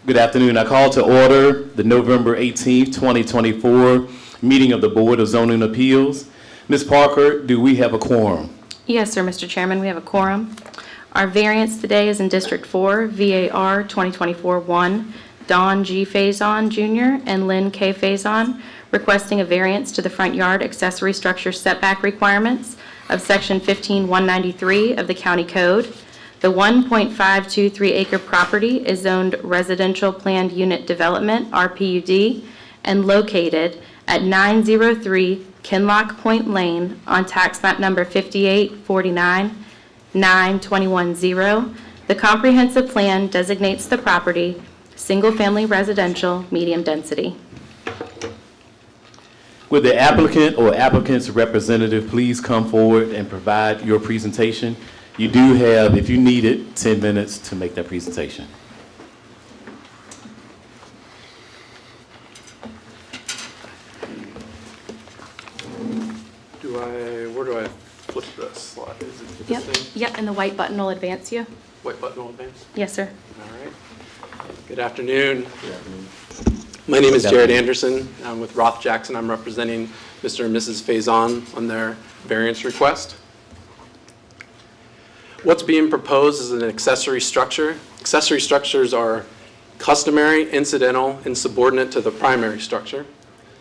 Good afternoon. I call to order the November 18th, 2024 meeting of the Board of Zoning Appeals. Ms. Parker, do we have a quorum? Yes, sir, Mr. Chairman, we have a quorum. Our variance today is in District 4, VAR 2024-1, Don G. Faison Jr. and Lynn K. Faison, requesting a variance to the front yard accessory structure setback requirements of Section 15193 of the County Code. The 1.523 acre property is zoned Residential Planned Unit Development, RPUD, and located at 903 Kinlock Point Lane on tax map number 5849-9210. The comprehensive plan designates the property single-family residential, medium density. Would the applicant or applicant's representative please come forward and provide your presentation? You do have, if you need it, 10 minutes to make that presentation. Where do I flip the slide? Is it this thing? Yep, and the white button will advance you. White button will advance? Yes, sir. All right. Good afternoon. My name is Jared Anderson. I'm with Roth Jackson. I'm representing Mr. and Mrs. Faison on their variance request. What's being proposed is an accessory structure. Accessory structures are customary, incidental, and subordinate to the primary structure.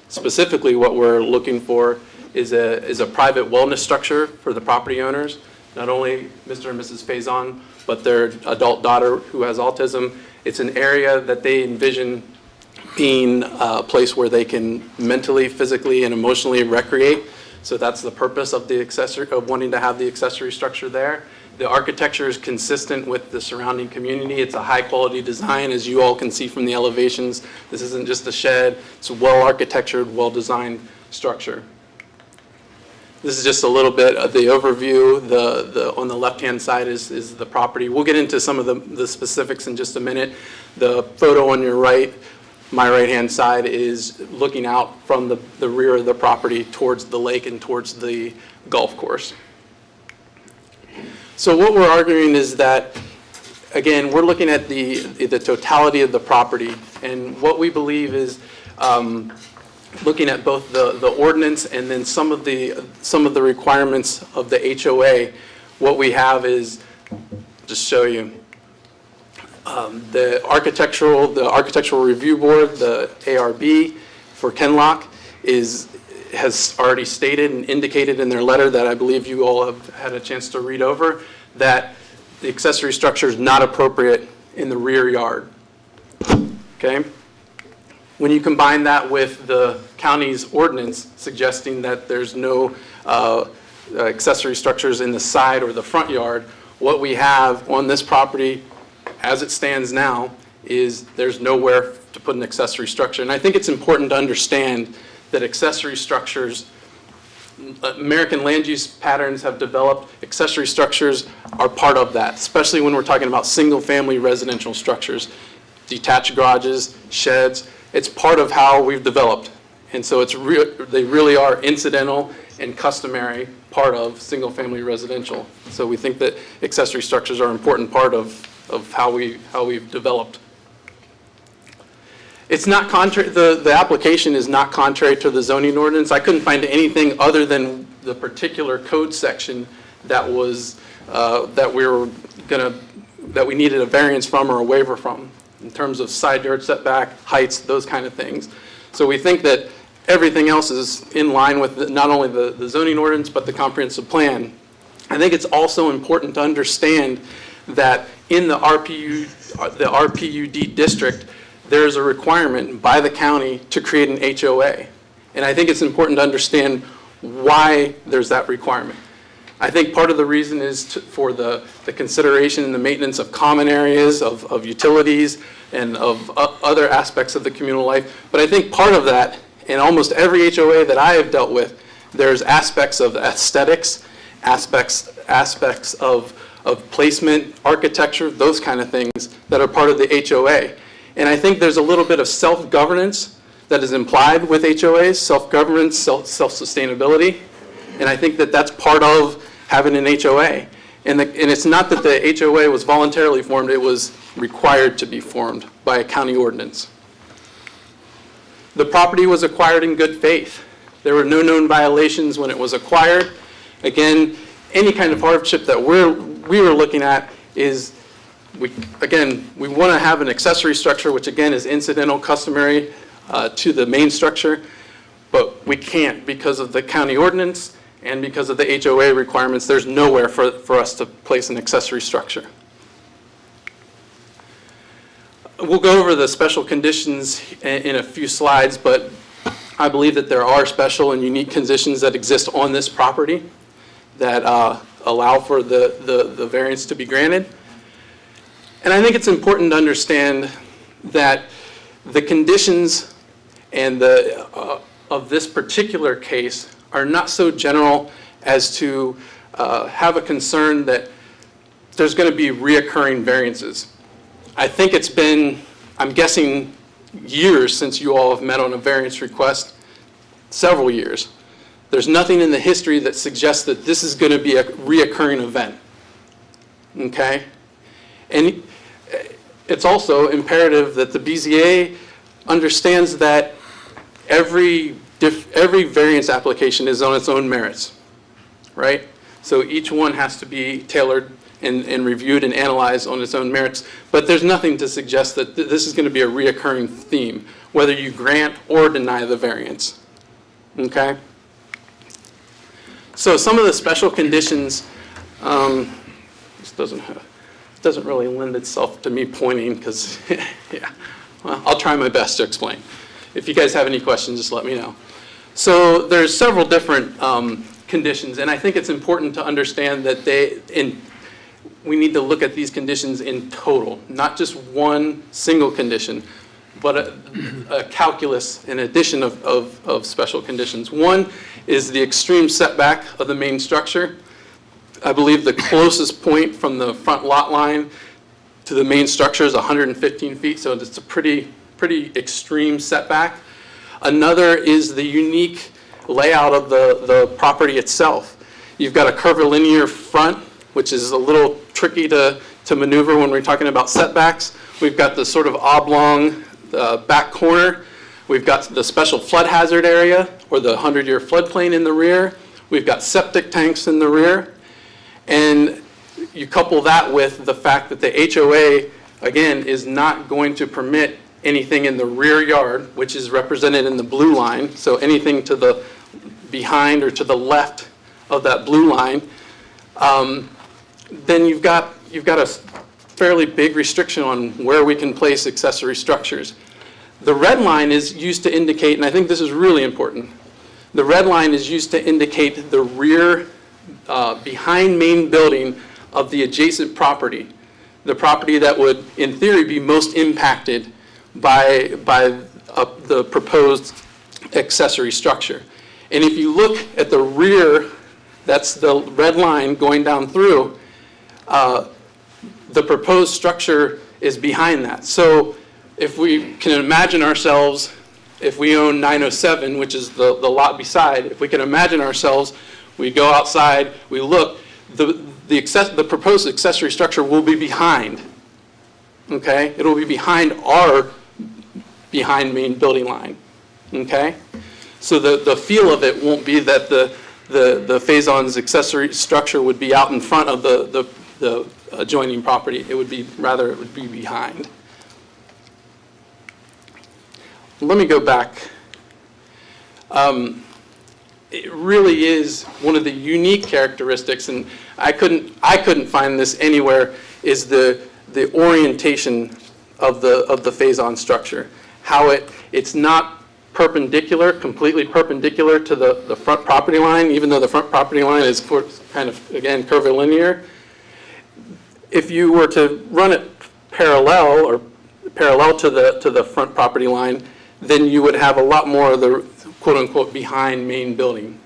Specifically, what we're looking for is a private wellness structure for the property owners, not only Mr. and Mrs. Faison, but their adult daughter who has autism. It's an area that they envision being a place where they can mentally, physically, and emotionally recreate. So that's the purpose of the accessory, of wanting to have the accessory structure there. The architecture is consistent with the surrounding community. It's a high quality design, as you all can see from the elevations. This isn't just a shed. It's a well architectured, well designed structure. This is just a little bit of the overview. On the left-hand side is the property. We'll get into some of the specifics in just a minute. The photo on your right, my right-hand side, is looking out from the rear of the property towards the lake and towards the golf course. So what we're arguing is that, again, we're looking at the totality of the property, and what we believe is looking at both the ordinance and then some of the requirements of the HOA. What we have is, just show you, the architectural review board, the ARB for Kenlock, has already stated and indicated in their letter that I believe you all have had a chance to read over, that the accessory structure is not appropriate in the rear yard. Okay? When you combine that with the county's ordinance suggesting that there's no accessory structures in the side or the front yard, what we have on this property as it stands now is there's nowhere to put an accessory structure. And I think it's important to understand that accessory structures, American land use patterns have developed, accessory structures are part of that, especially when we're talking about single-family residential structures, detached garages, sheds. It's part of how we've developed. And so they really are incidental and customary part of single-family residential. So we think that accessory structures are an important part of how we've developed. It's not contrary, the application is not contrary to the zoning ordinance. I couldn't find anything other than the particular code section that was, that we needed a variance from or a waiver from in terms of side yard setback, heights, those kind of things. So we think that everything else is in line with not only the zoning ordinance, but the comprehensive plan. I think it's also important to understand that in the RPUD district, there's a requirement by the county to create an HOA. And I think it's important to understand why there's that requirement. I think part of the reason is for the consideration and the maintenance of common areas, of utilities, and of other aspects of the communal life. But I think part of that, in almost every HOA that I have dealt with, there's aspects of aesthetics, aspects of placement, architecture, those kind of things that are part of the HOA. And I think there's a little bit of self-governance that is implied with HOAs, self-governance, self-sustainability. And I think that that's part of having an HOA. And it's not that the HOA was voluntarily formed, it was required to be formed by a county ordinance. The property was acquired in good faith. There were no known violations when it was acquired. Again, any kind of hardship that we were looking at is, we want to have an accessory structure, which again is incidental, customary to the main structure, but we can't because of the county ordinance and because of the HOA requirements. There's nowhere for us to place an accessory structure. We'll go over the special conditions in a few slides, but I believe that there are special and unique conditions that exist on this property that allow for the variance to be granted. And I think it's important to understand that the conditions and of this particular case are not so general as to have a concern that there's going to be reoccurring variances. I think it's been, I'm guessing, years since you all have met on a variance request, several years. There's nothing in the history that suggests that this is going to be a reoccurring event, okay? And it's also imperative that the BZA understands that every variance application is on its own merits, right? So each one has to be tailored and reviewed and analyzed on its own merits. But there's nothing to suggest that this is going to be a reoccurring theme, whether you grant or deny the variance, okay? So some of the special conditions, this doesn't really lend itself to me pointing because, yeah, well, I'll try my best to explain. If you guys have any questions, just let me know. So there's several different conditions, and I think it's important to understand that we need to look at these conditions in total, not just one single condition, but a calculus, an addition of special conditions. One is the extreme setback of the main structure. I believe the closest point from the front lot line to the main structure is 115 feet, so it's a pretty extreme setback. Another is the unique layout of the property itself. You've got a curvilinear front, which is a little tricky to maneuver when we're talking about setbacks. We've got the sort of oblong back corner. We've got the special flood hazard area, or the 100-year floodplain in the rear. We've got septic tanks in the rear. And you couple that with the fact that the HOA, again, is not going to permit anything in the rear yard, which is represented in the blue line. So anything to the behind or to the left of that blue line, then you've got a fairly big restriction on where we can place accessory structures. The red line is used to indicate, and I think this is really important, the red line is used to indicate the rear behind main building of the adjacent property, the property that would, in theory, be most impacted by the proposed accessory structure. And if you look at the rear, that's the red line going down through, the proposed structure is behind that. So if we can imagine ourselves, if we own 907, which is the lot beside, if we can imagine ourselves, we go outside, we look, the proposed accessory structure will be behind, okay? It'll be behind our main building line, okay? So the feel of it won't be that the Faison's accessory structure would be out in front of the adjoining property. It would be, rather, it would be behind. Let me go back. It really is one of the unique characteristics, and I couldn't find this anywhere, is the orientation of the Faison structure. How it's not perpendicular, completely perpendicular to the front property line, even though the front property line is kind of, again, curvilinear. If you were to run it parallel to the front property line, then you would have a lot more of the quote-unquote behind main building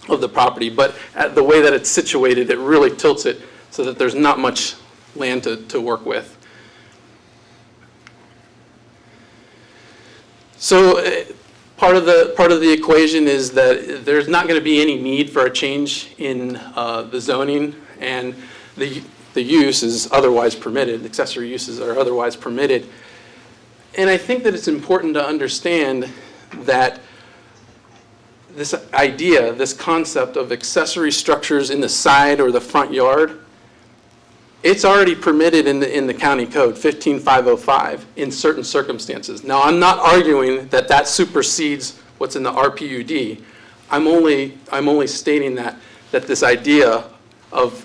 of the property. But the way that it's situated, it really tilts it so that there's not much land to work with. So part of the equation is that there's not going to be any need for a change in the zoning, and the use is otherwise permitted, accessory uses are otherwise permitted. And I think that it's important to understand that this idea, this concept of accessory structures in the side or the front yard, it's already permitted in the county code, 15505, in certain circumstances. Now, I'm not arguing that that supersedes what's in the RPUD. I'm only stating that this idea of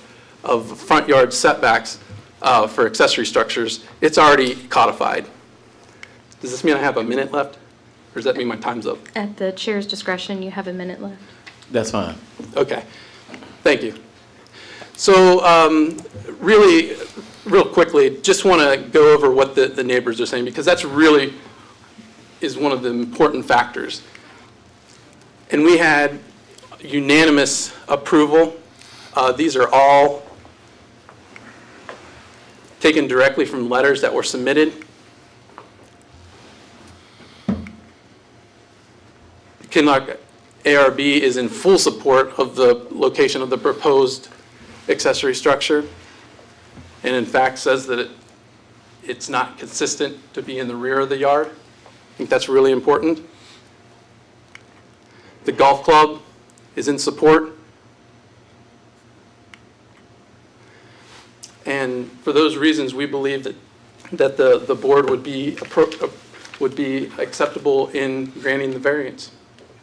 front yard setbacks for accessory structures, it's already codified. Does this mean I have a minute left? Or does that mean my time's up? At the chair's discretion, you have a minute left. That's fine. Okay, thank you. So really, real quickly, just want to go over what the neighbors are saying, because that's really is one of the important factors. And we had unanimous approval. These are all taken directly from letters that were submitted. Kinloch ARB is in full support of the location of the proposed accessory structure, and in fact says that it's not consistent to be in the rear of the yard. I think that's really important. The golf club is in support. And for those reasons, we believe that the board would be acceptable in granting the variance.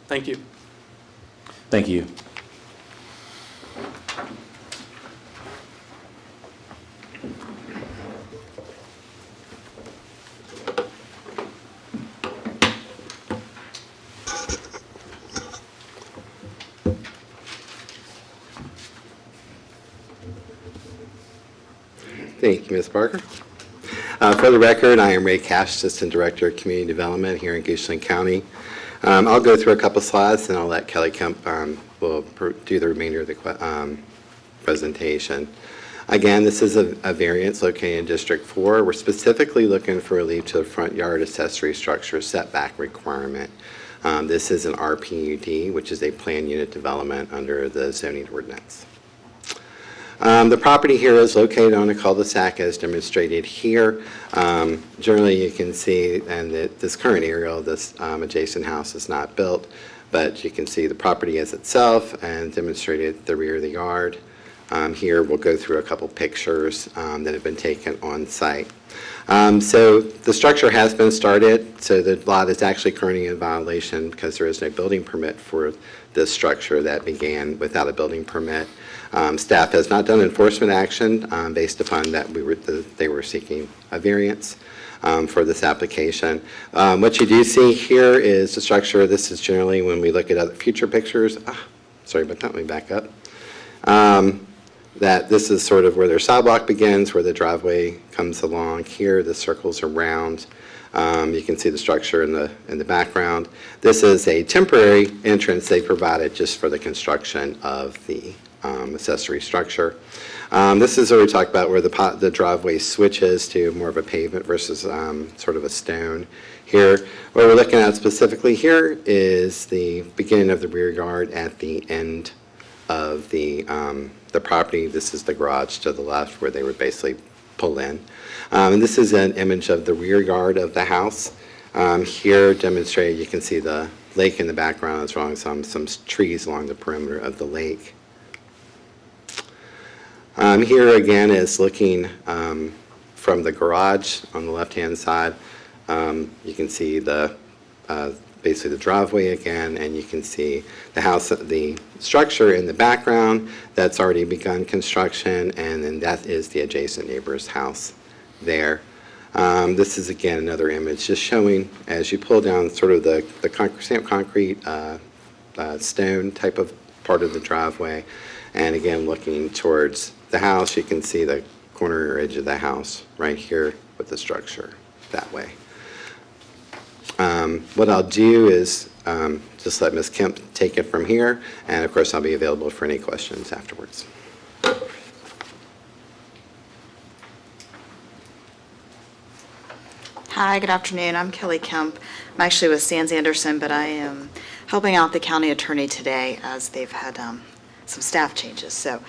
Thank you. Thank you. Thank you, Ms. Barker. For the record, I am Ray Cash, Assistant Director of Community Development here in Goochland County. I'll go through a couple slides, and I'll let Kelly Kemp will do the remainder of the presentation. Again, this is a variance located in District 4. We're specifically looking for relief to the front yard accessory structure setback requirement. This is an RPUD, which is a planned unit development under the zoning ordinance. The property here is located on a cul-de-sac as demonstrated here. Generally, you can see, and this current aerial, this adjacent house is not built, but you can see the property as itself and demonstrated at the rear of the yard. Here, we'll go through a couple pictures that have been taken on site. So the structure has been started, so the lot is actually currently in violation because there is no building permit for this structure that began without a building permit. Staff has not done enforcement action based upon that they were seeking a variance for this application. What you do see here is the structure. This is generally when we look at other future pictures. Sorry about that, let me back up. That this is sort of where their sidewalk begins, where the driveway comes along here. The circles are round. You can see the structure in the background. This is a temporary entrance they provided just for the construction of the accessory structure. This is where we talked about where the driveway switches to more of a pavement versus sort of a stone. Here, what we're looking at specifically here is the beginning of the rear yard at the end of the property. This is the garage to the left where they would basically pull in. And this is an image of the rear yard of the house. Here demonstrated, you can see the lake in the background as well as some trees along the perimeter of the lake. Here again is looking from the garage on the left-hand side. You can see basically the driveway again, and you can see the house, the structure in the background that's already begun construction, and then that is the adjacent neighbor's house there. This is again another image just showing as you pull down sort of the stamped concrete stone type of part of the driveway, and again looking towards the house, you can see the corner edge of the house right here with the structure that way. What I'll do is just let Ms. Kemp take it from here, and of course I'll be available for any questions afterwards. Hi, good afternoon. I'm Kelly Kemp. I'm actually with Sands Anderson, but I am helping out the county attorney today as they've had some staff changes. So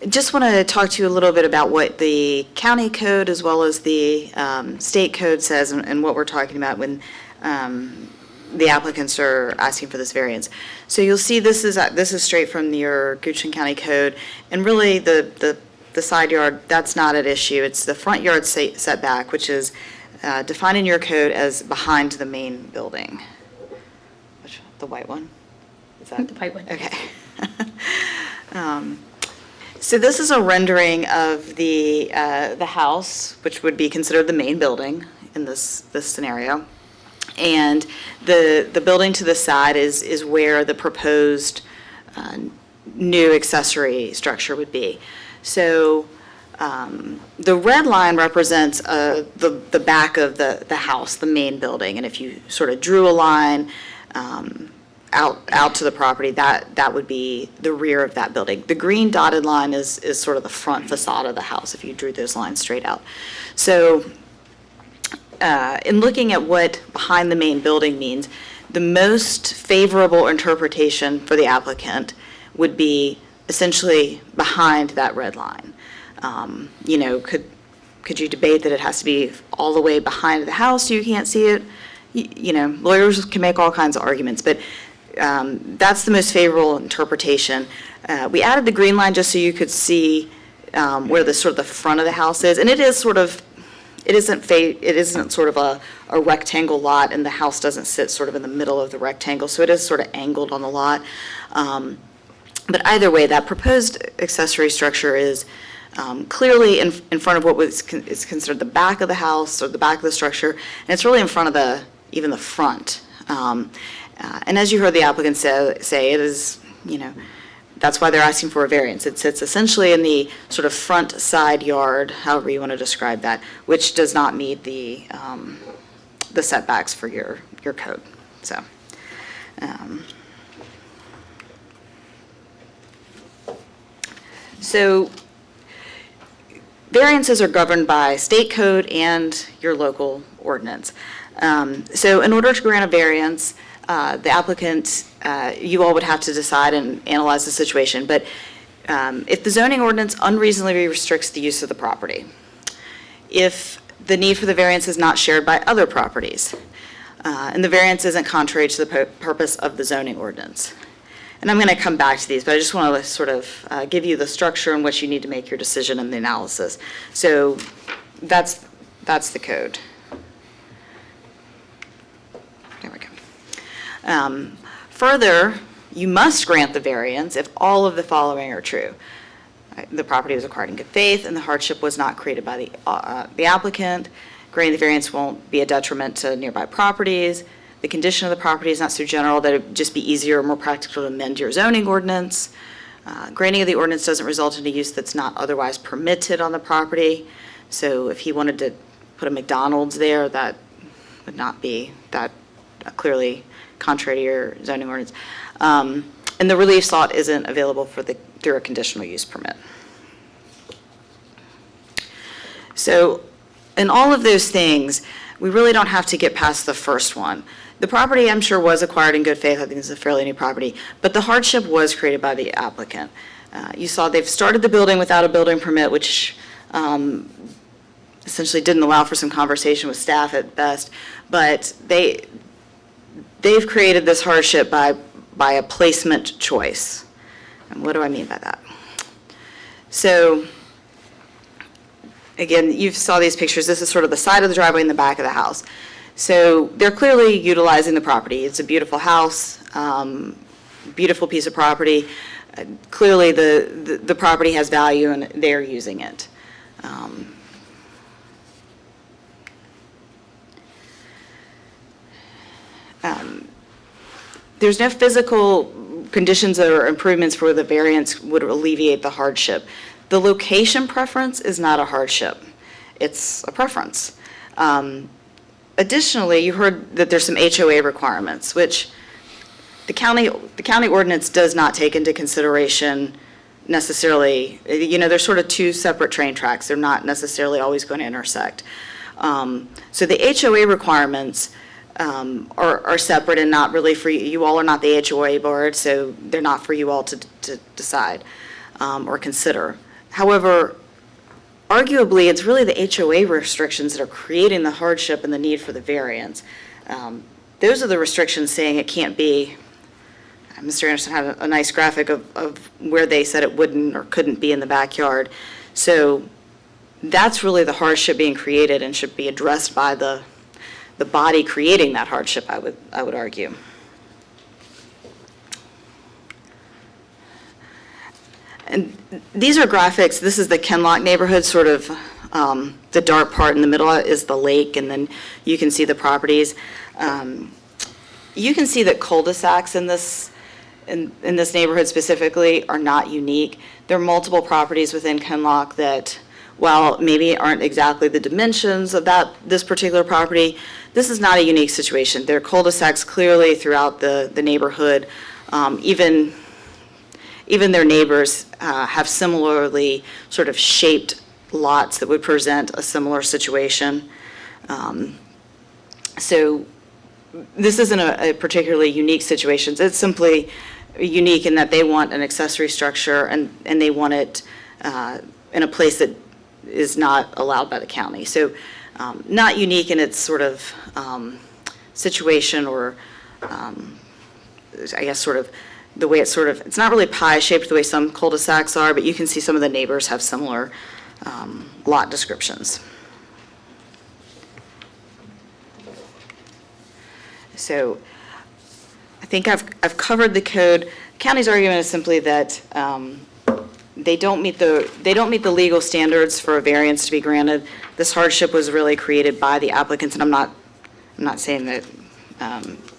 Just want to talk to you a little bit about what the county code as well as the state code says and what we're talking about when the applicants are asking for this variance. So you'll see this is straight from your Goochland County Code, and really the side yard, that's not at issue. It's the front yard setback, which is defined in your code as behind the main building. The white one? Is that The white one. Okay. So this is a rendering of the house, which would be considered the main building in this scenario. And the building to the side is where the proposed new accessory structure would be. So the red line represents the back of the house, the main building. And if you sort of drew a line out to the property, that would be the rear of that building. The green dotted line is sort of the front facade of the house, if you drew those lines straight out. So in looking at what behind the main building means, the most favorable interpretation for the applicant would be essentially behind that red line. You know, could you debate that it has to be all the way behind the house so you can't see it? You know, lawyers can make all kinds of arguments, but that's the most favorable interpretation. We added the green line just so you could see where the sort of the front of the house is, and it is sort of, it isn't sort of a rectangle lot, and the house doesn't sit sort of in the middle of the rectangle, so it is sort of angled on the lot. But either way, that proposed accessory structure is clearly in front of what is considered the back of the house or the back of the structure, and it's really in front of even the front. And as you heard the applicant say, it is, you know, that's why they're asking for a variance. It sits essentially in the sort of front side yard, however you want to describe that, which does not meet the setbacks for your code. So. So variances are governed by state code and your local ordinance. So in order to grant a variance, the applicant, you all would have to decide and analyze the situation. But if the zoning ordinance unreasonably restricts the use of the property, if the need for the variance is not shared by other properties, and the variance isn't contrary to the purpose of the zoning ordinance. And I'm going to come back to these, but I just want to sort of give you the structure in which you need to make your decision and the analysis. So that's the code. There we go. Further, you must grant the variance if all of the following are true. The property was acquired in good faith and the hardship was not created by the applicant. Granting the variance won't be a detriment to nearby properties. The condition of the property is not so general that it would just be easier or more practical to amend your zoning ordinance. Granting of the ordinance doesn't result in a use that's not otherwise permitted on the property. So if he wanted to put a McDonald's there, that would not be that clearly contrary to your zoning ordinance. And the relief sought isn't available through a conditional use permit. So in all of those things, we really don't have to get past the first one. The property, I'm sure, was acquired in good faith. I think it's a fairly new property. But the hardship was created by the applicant. You saw they've started the building without a building permit, which essentially didn't allow for some conversation with staff at best. But they've created this hardship by a placement choice. And what do I mean by that? So again, you saw these pictures. This is sort of the side of the driveway and the back of the house. So they're clearly utilizing the property. It's a beautiful house, beautiful piece of property. Clearly the property has value and they're using it. There's no physical conditions or improvements where the variance would alleviate the hardship. The location preference is not a hardship. It's a preference. Additionally, you heard that there's some HOA requirements, which the county ordinance does not take into consideration necessarily. You know, there's sort of two separate train tracks. They're not necessarily always going to intersect. So the HOA requirements are separate and not really for you. You all are not the HOA board, so they're not for you all to decide or consider. However, arguably, it's really the HOA restrictions that are creating the hardship and the need for the variance. Those are the restrictions saying it can't be. Mr. Anderson had a nice graphic of where they said it wouldn't or couldn't be in the backyard. So that's really the hardship being created and should be addressed by the body creating that hardship, I would argue. And these are graphics. This is the Kenlock neighborhood, sort of the dark part in the middle is the lake, and then you can see the properties. You can see that cul-de-sacs in this neighborhood specifically are not unique. There are multiple properties within Kenlock that, while maybe aren't exactly the dimensions of this particular property, this is not a unique situation. There are cul-de-sacs clearly throughout the neighborhood. Even their neighbors have similarly sort of shaped lots that would present a similar situation. So this isn't a particularly unique situation. It's simply unique in that they want an accessory structure and they want it in a place that is not allowed by the county. So not unique in its sort of situation or I guess sort of the way it's not really pie-shaped the way some cul-de-sacs are, but you can see some of the neighbors have similar lot descriptions. So I think I've covered the code. County's argument is simply that they don't meet the legal standards for a variance to be granted. This hardship was really created by the applicants, and I'm not saying that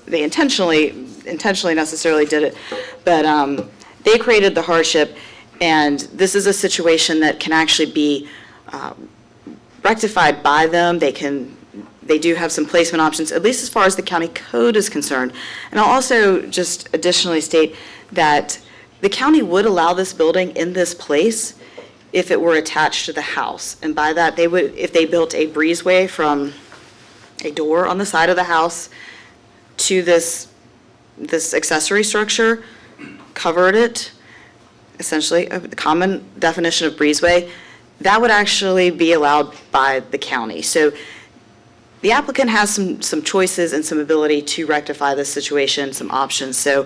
they intentionally necessarily did it, but they created the hardship, and this is a situation that can actually be rectified by them. They do have some placement options, at least as far as the county code is concerned. And I'll also just additionally state that the county would allow this building in this place if it were attached to the house. And by that, they would, if they built a breezeway from a door on the side of the house to this accessory structure, covered it, essentially, a common definition of breezeway, that would actually be allowed by the county. So the applicant has some choices and some ability to rectify this situation, some options. So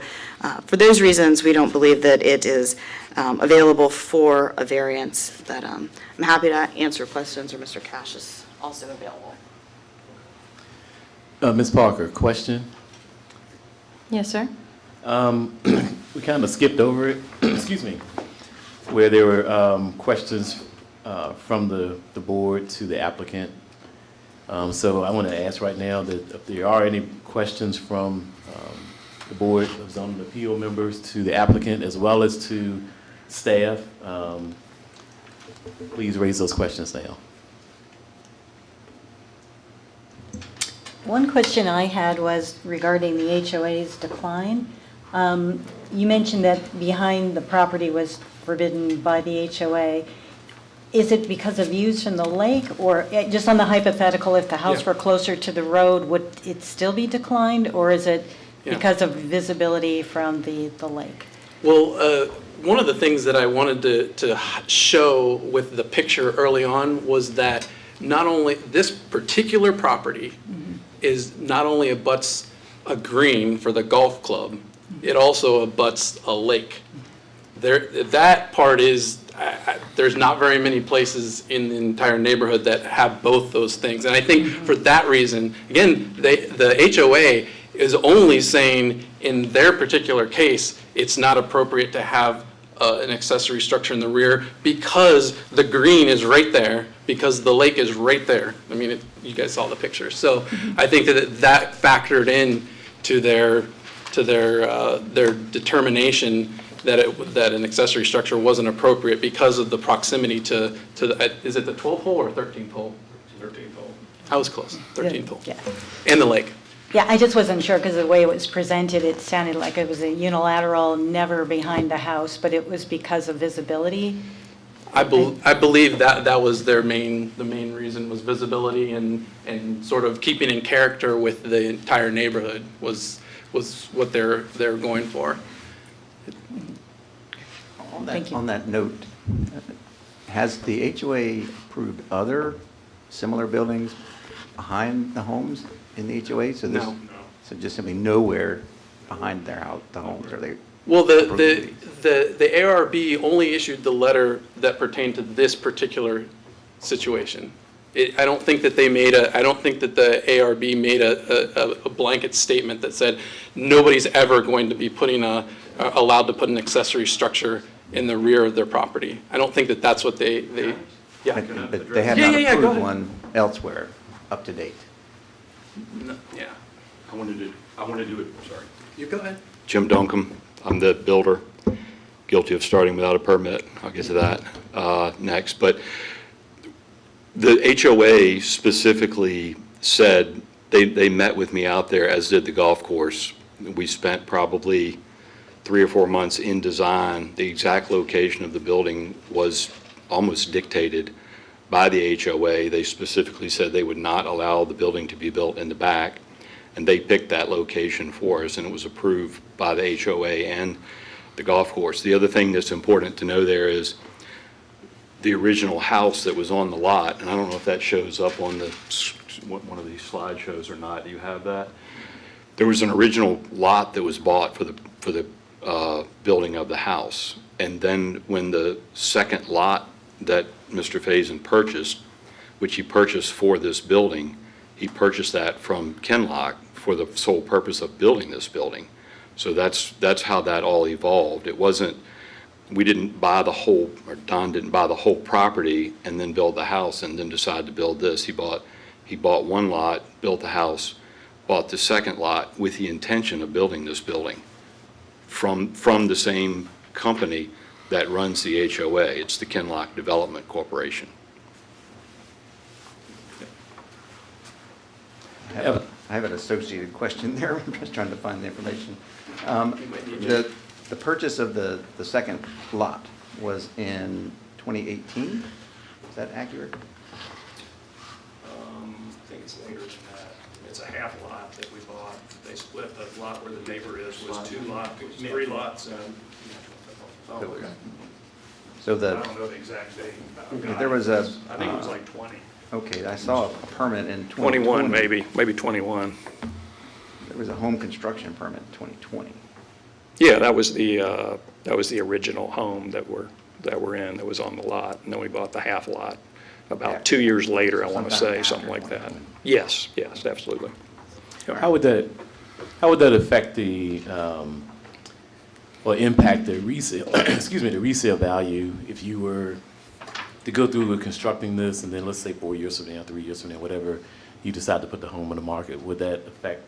for those reasons, we don't believe that it is available for a variance. But I'm happy to answer questions, or Mr. Cash is also available. Ms. Parker, question? Yes, sir. We kind of skipped over it, excuse me, where there were questions from the board to the applicant. So I want to ask right now that if there are any questions from the Board of Zoning Appeal members to the applicant as well as to staff, please raise those questions now. One question I had was regarding the HOA's decline. You mentioned that behind the property was forbidden by the HOA. Is it because of views from the lake, or just on the hypothetical, if the house were closer to the road, would it still be declined, or is it because of visibility from the lake? Well, one of the things that I wanted to show with the picture early on was that not only this particular property is not only abuts a green for the golf club, it also abuts a lake. That part is, there's not very many places in the entire neighborhood that have both those things. And I think for that reason, again, the HOA is only saying in their particular case, it's not appropriate to have an accessory structure in the rear because the green is right there, because the lake is right there. I mean, you guys saw the picture. So I think that factored in to their determination that an accessory structure wasn't appropriate because of the proximity to the, is it the 12th hole or 13th hole? 13th hole. I was close, 13th hole. Yeah. And the lake. Yeah, I just wasn't sure because the way it was presented, it sounded like it was a unilateral, never behind the house, but it was because of visibility. I believe that was the main reason was visibility and sort of keeping in character with the entire neighborhood was what they're going for. Thank you. On that note, Has the HOA approved other similar buildings behind the homes in the HOA? So this- No. So just simply nowhere behind their house, the homes, are they? Well, approving these? the ARB only issued the letter that pertained to this particular situation. I don't think that I don't think that the ARB made a blanket statement that said nobody's ever going to be allowed to put an accessory structure in the rear of their property. I don't think that that's what they, yeah. But they have Yeah, not yeah, yeah, go approved ahead. one elsewhere, up to date. No, yeah. I want to do it, sorry. You go ahead. Jim Duncombe, I'm the builder, guilty of starting without a permit. I'll get to that next. But the HOA specifically said, they met with me out there, as did the golf course. We spent probably 3 or 4 months in design. The exact location of the building was almost dictated by the HOA. They specifically said they would not allow the building to be built in the back, and they picked that location for us, and it was approved by the HOA and the golf course. The other thing that's important to know there is the original house that was on the lot, and I don't know if that shows up on one of these slideshows or not. Do you have that? There was an original lot that was bought for the building of the house, and then when the second lot that Mr. Faison purchased, which he purchased for this building, he purchased that from Kenlock for the sole purpose of building this building. So that's how that all evolved. It wasn't, we didn't buy the whole, or Don didn't buy the whole property and then build the house and then decide to build this. He bought one lot, built the house, bought the second lot with the intention of building this building from the same company that runs the HOA. It's the Kenlock Development Corporation. I have an associated question there. I'm just trying to find the information. The purchase of the second lot was in 2018? Is that accurate? I think it's later than that. It's a half lot that we bought. They split the lot where the neighbor is, was 2 lots, it was 3 lots, and So I the, don't know the exact date. there was a, I think it was like 20. okay, I saw a permit in 2020. 21, maybe 21. There was a home construction permit in 2020. Yeah, that was the original home that we're in, that was on the lot, and then we bought the half lot about 2 years later, I want to Sometime say, after something like that. 2020. Yes, absolutely. How would that affect or impact the resale, the resale value if you were to go through with constructing this and then let's say 4 years from now, 3 years from now, whatever, you decide to put the home on the market, would that affect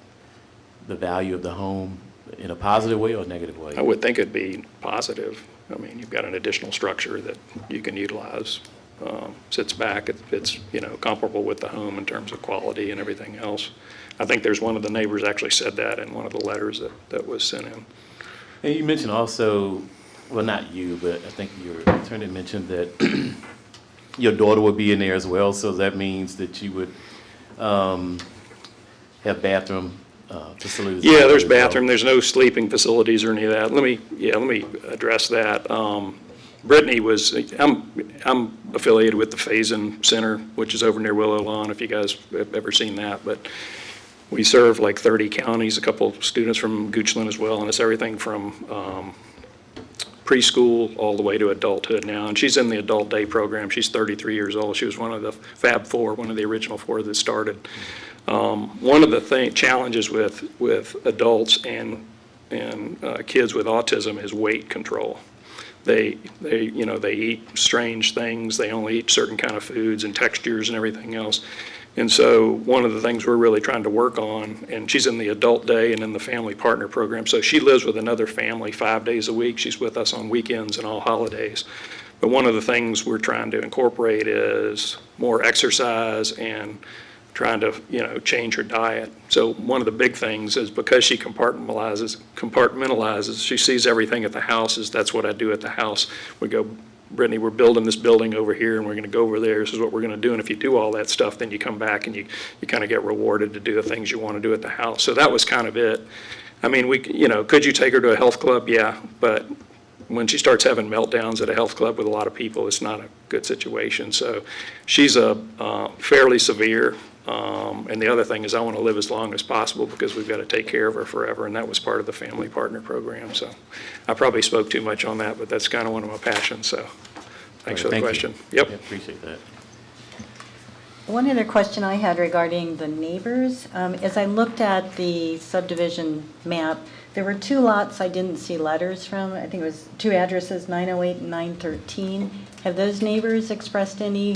the value of the home in a positive way or a negative way? I would think it'd be positive. I mean, you've got an additional structure that you can utilize. Sits back, it's, comparable with the home in terms of quality and everything else. I think there's one of the neighbors actually said that in one of the letters that was sent in. And you mentioned also, well, not you, but I think your attorney mentioned that your daughter would be in there as well, so that means that you would have bathroom facilities. Yeah, there's as well. bathroom, there's no sleeping facilities or any of that. Let me address that. Brittany I'm affiliated with the Faison Center, which is over near Willow Lawn, if you guys have ever seen that, but we serve like 30 counties, a couple of students from Goochland as well, and it's everything from preschool all the way to adulthood now, and she's in the adult day program. She's 33 years old. She was one of the Fab Four, one of the original 4 that started. One of the challenges with adults and kids with autism is weight control. They eat strange things. They only eat certain kind of foods and textures and everything else. And so one of the things we're really trying to work on, and she's in the adult day and in the family partner program, so she lives with another family 5 days a week. She's with us on weekends and all holidays. But one of the things we're trying to incorporate is more exercise and trying to, change her diet. So one of the big things is because she compartmentalizes, she sees everything at the house as that's what I do at the house. We go, Brittany, we're building this building over here and we're going to go over there. This is what we're going to do. And if you do all that stuff, then you come back and you kind of get rewarded to do the things you want to do at the house. So that was kind of it. I mean, could you take her to a health club? Yeah, but when she starts having meltdowns at a health club with a lot of people, it's not a good situation. So she's fairly severe. And the other thing is I want to live as long as possible because we've got to take care of her forever, and that was part of the Family Partner Program. So I probably spoke too much on that, but that's kind of one of my passions, so thanks for the Thank you. question. Yeah, Yep. appreciate that. One other question I had regarding the neighbors, as I looked at the subdivision map, there were 2 lots I didn't see letters from. I think it was 2 addresses, 908 and 913. Have those neighbors expressed any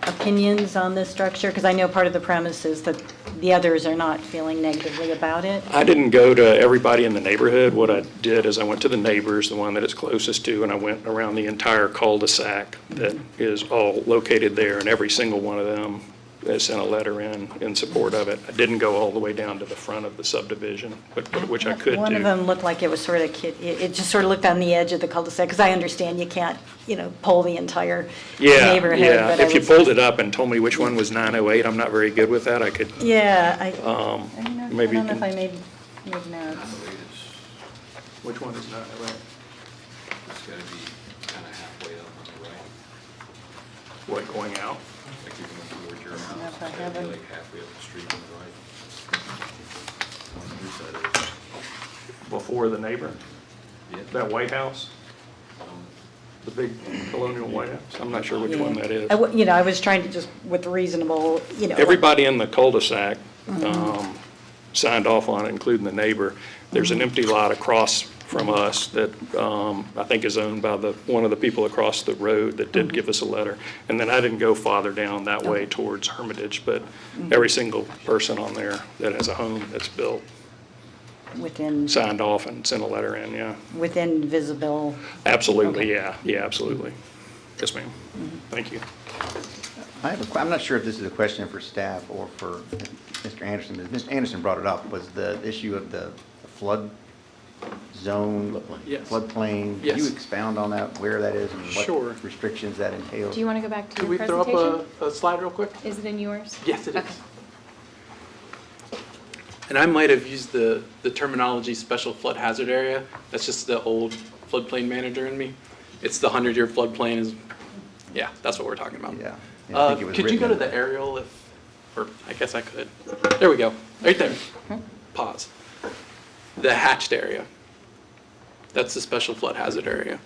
opinions on this structure? Because I know part of the premise is that the others are not feeling negatively about it. I didn't go to everybody in the neighborhood. What I did is I went to the neighbors, the one that it's closest to, and I went around the entire cul-de-sac that is all located there, and every single one of them has sent a letter in support of it. I didn't go all the way down to the front of the subdivision, which I could do. One of them looked like it was sort of, it just sort of looked on the edge of the cul-de-sac, because I understand you can't, pull the entire Yeah, neighborhood. yeah. but I If you was- pulled it up and told me which one was 908, I'm not very good with that. I could, Yeah, I maybe you don't know if can- I made notes. which one is 908? It's gotta be kind of halfway up on the right, What, going out? like you're going towards your house. if I It's gotta have be it. like halfway up the street on the right. On the new side of it. Before the neighbor? Yeah. That White House? The big colonial White House? I'm not sure which one that is. I was trying to just, with reasonable, Everybody in the cul-de-sac signed off on it, including the neighbor. There's an empty lot across from us that I think is owned by one of the people across the road that did give us a letter. And then I didn't go farther down that way towards Hermitage, but every single person on there that has a home that's built within signed off and sent a letter in, yeah. visible. Absolutely, yeah, absolutely. Yes, ma'am. Thank you. I'm not sure if this is a question for staff or for Mr. Anderson, but Mr. Anderson brought it up, was the issue of the flood zone, Yes. floodplain. Yes. Can you expound on that, where that is and Sure. what restrictions that entails? Do you want to go back to Could your we throw presentation? up a slide real quick? Is it in yours? Yes, it is. Okay. And I might have used the terminology special flood hazard area. That's just the old floodplain manager in me. It's the 100-year floodplain is, yeah, that's what we're talking about. Yeah. And I think it was Could you go to written- the aerial or I guess I could. There we go, right there. Pause. The hatched area. That's the special flood hazard area.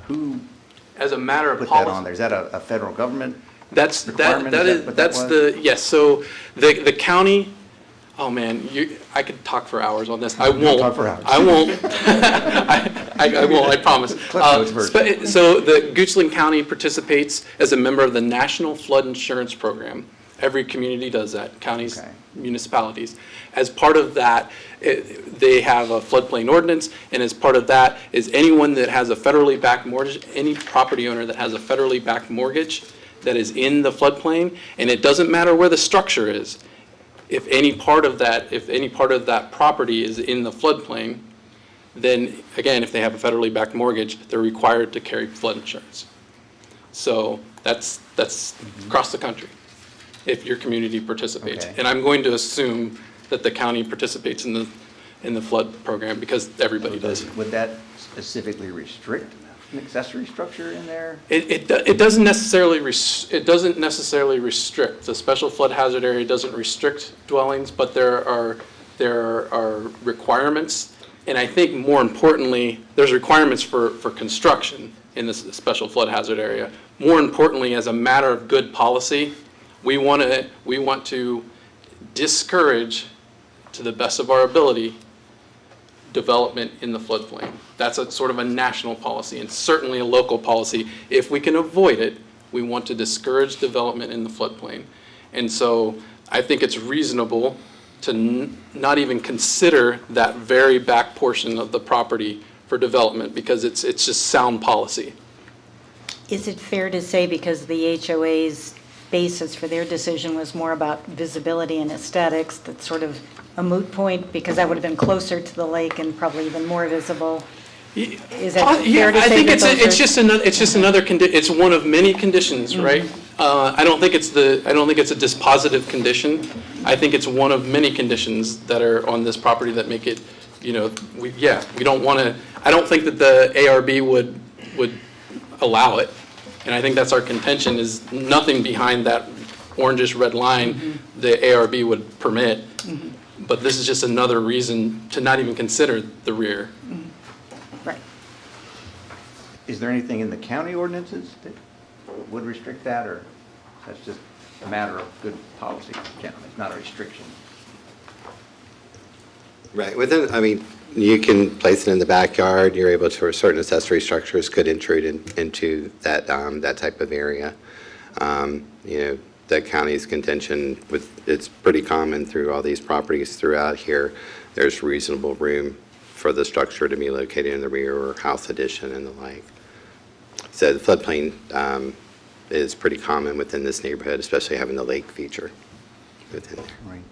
Who As a matter of put policy. that on there? Is that a federal government? That's, requirement? that Is is, that what that that's was? the, yes, so the county, oh man, I could talk for hours on this. I won't. talk for hours. I won't. I won't, I promise. Notes version. So the Goochland County participates as a member of the National Flood Insurance Program. Every community does that, counties, Okay. municipalities. As part of that, they have a floodplain ordinance, and as part of that is anyone that has a federally backed mortgage, any property owner that has a federally backed mortgage that is in the floodplain, and it doesn't matter where the structure is. If any part of that property is in the floodplain, then again, if they have a federally backed mortgage, they're required to carry flood insurance. So that's across the country, if your community participates. Okay. And I'm going to assume that the county participates in the flood program because everybody does. Would that specifically restrict an accessory structure in there? It doesn't necessarily, it doesn't necessarily restrict. The special flood hazard area doesn't restrict dwellings, but there are requirements. And I think more importantly, there's requirements for construction in this special flood hazard area. More importantly, as a matter of good policy, we want to discourage, to the best of our ability, development in the floodplain. That's a sort of a national policy and certainly a local policy. If we can avoid it, we want to discourage development in the floodplain. And so I think it's reasonable to not even consider that very back portion of the property for development because it's just sound policy. Is it fair to say, because the HOA's basis for their decision was more about visibility and aesthetics, that's sort of a moot point, because that would have been closer to the lake and probably even more visible? Is that fair to I say think that it's those are- it's just another it's one of many conditions, right? I don't think it's a dispositive condition. I think it's one of many conditions that are on this property that make it, we don't want to, I don't think that the ARB would allow it. And I think that's our contention, is nothing behind that orangish red line the ARB would permit. But this is just another reason to not even consider the rear. Right. Is there anything in the county ordinances that would restrict that, or that's just a matter of good policy generally? It's not a restriction. Right, within, I mean, you can place it in the backyard, you're able to, or certain accessory structures could intrude into that, that type of area. You know, the county's contention with, it's pretty common through all these properties throughout here, there's reasonable room for the structure to be located in the rear or house addition and the like. So the floodplain is pretty common within this neighborhood, especially having the lake feature within there. Right.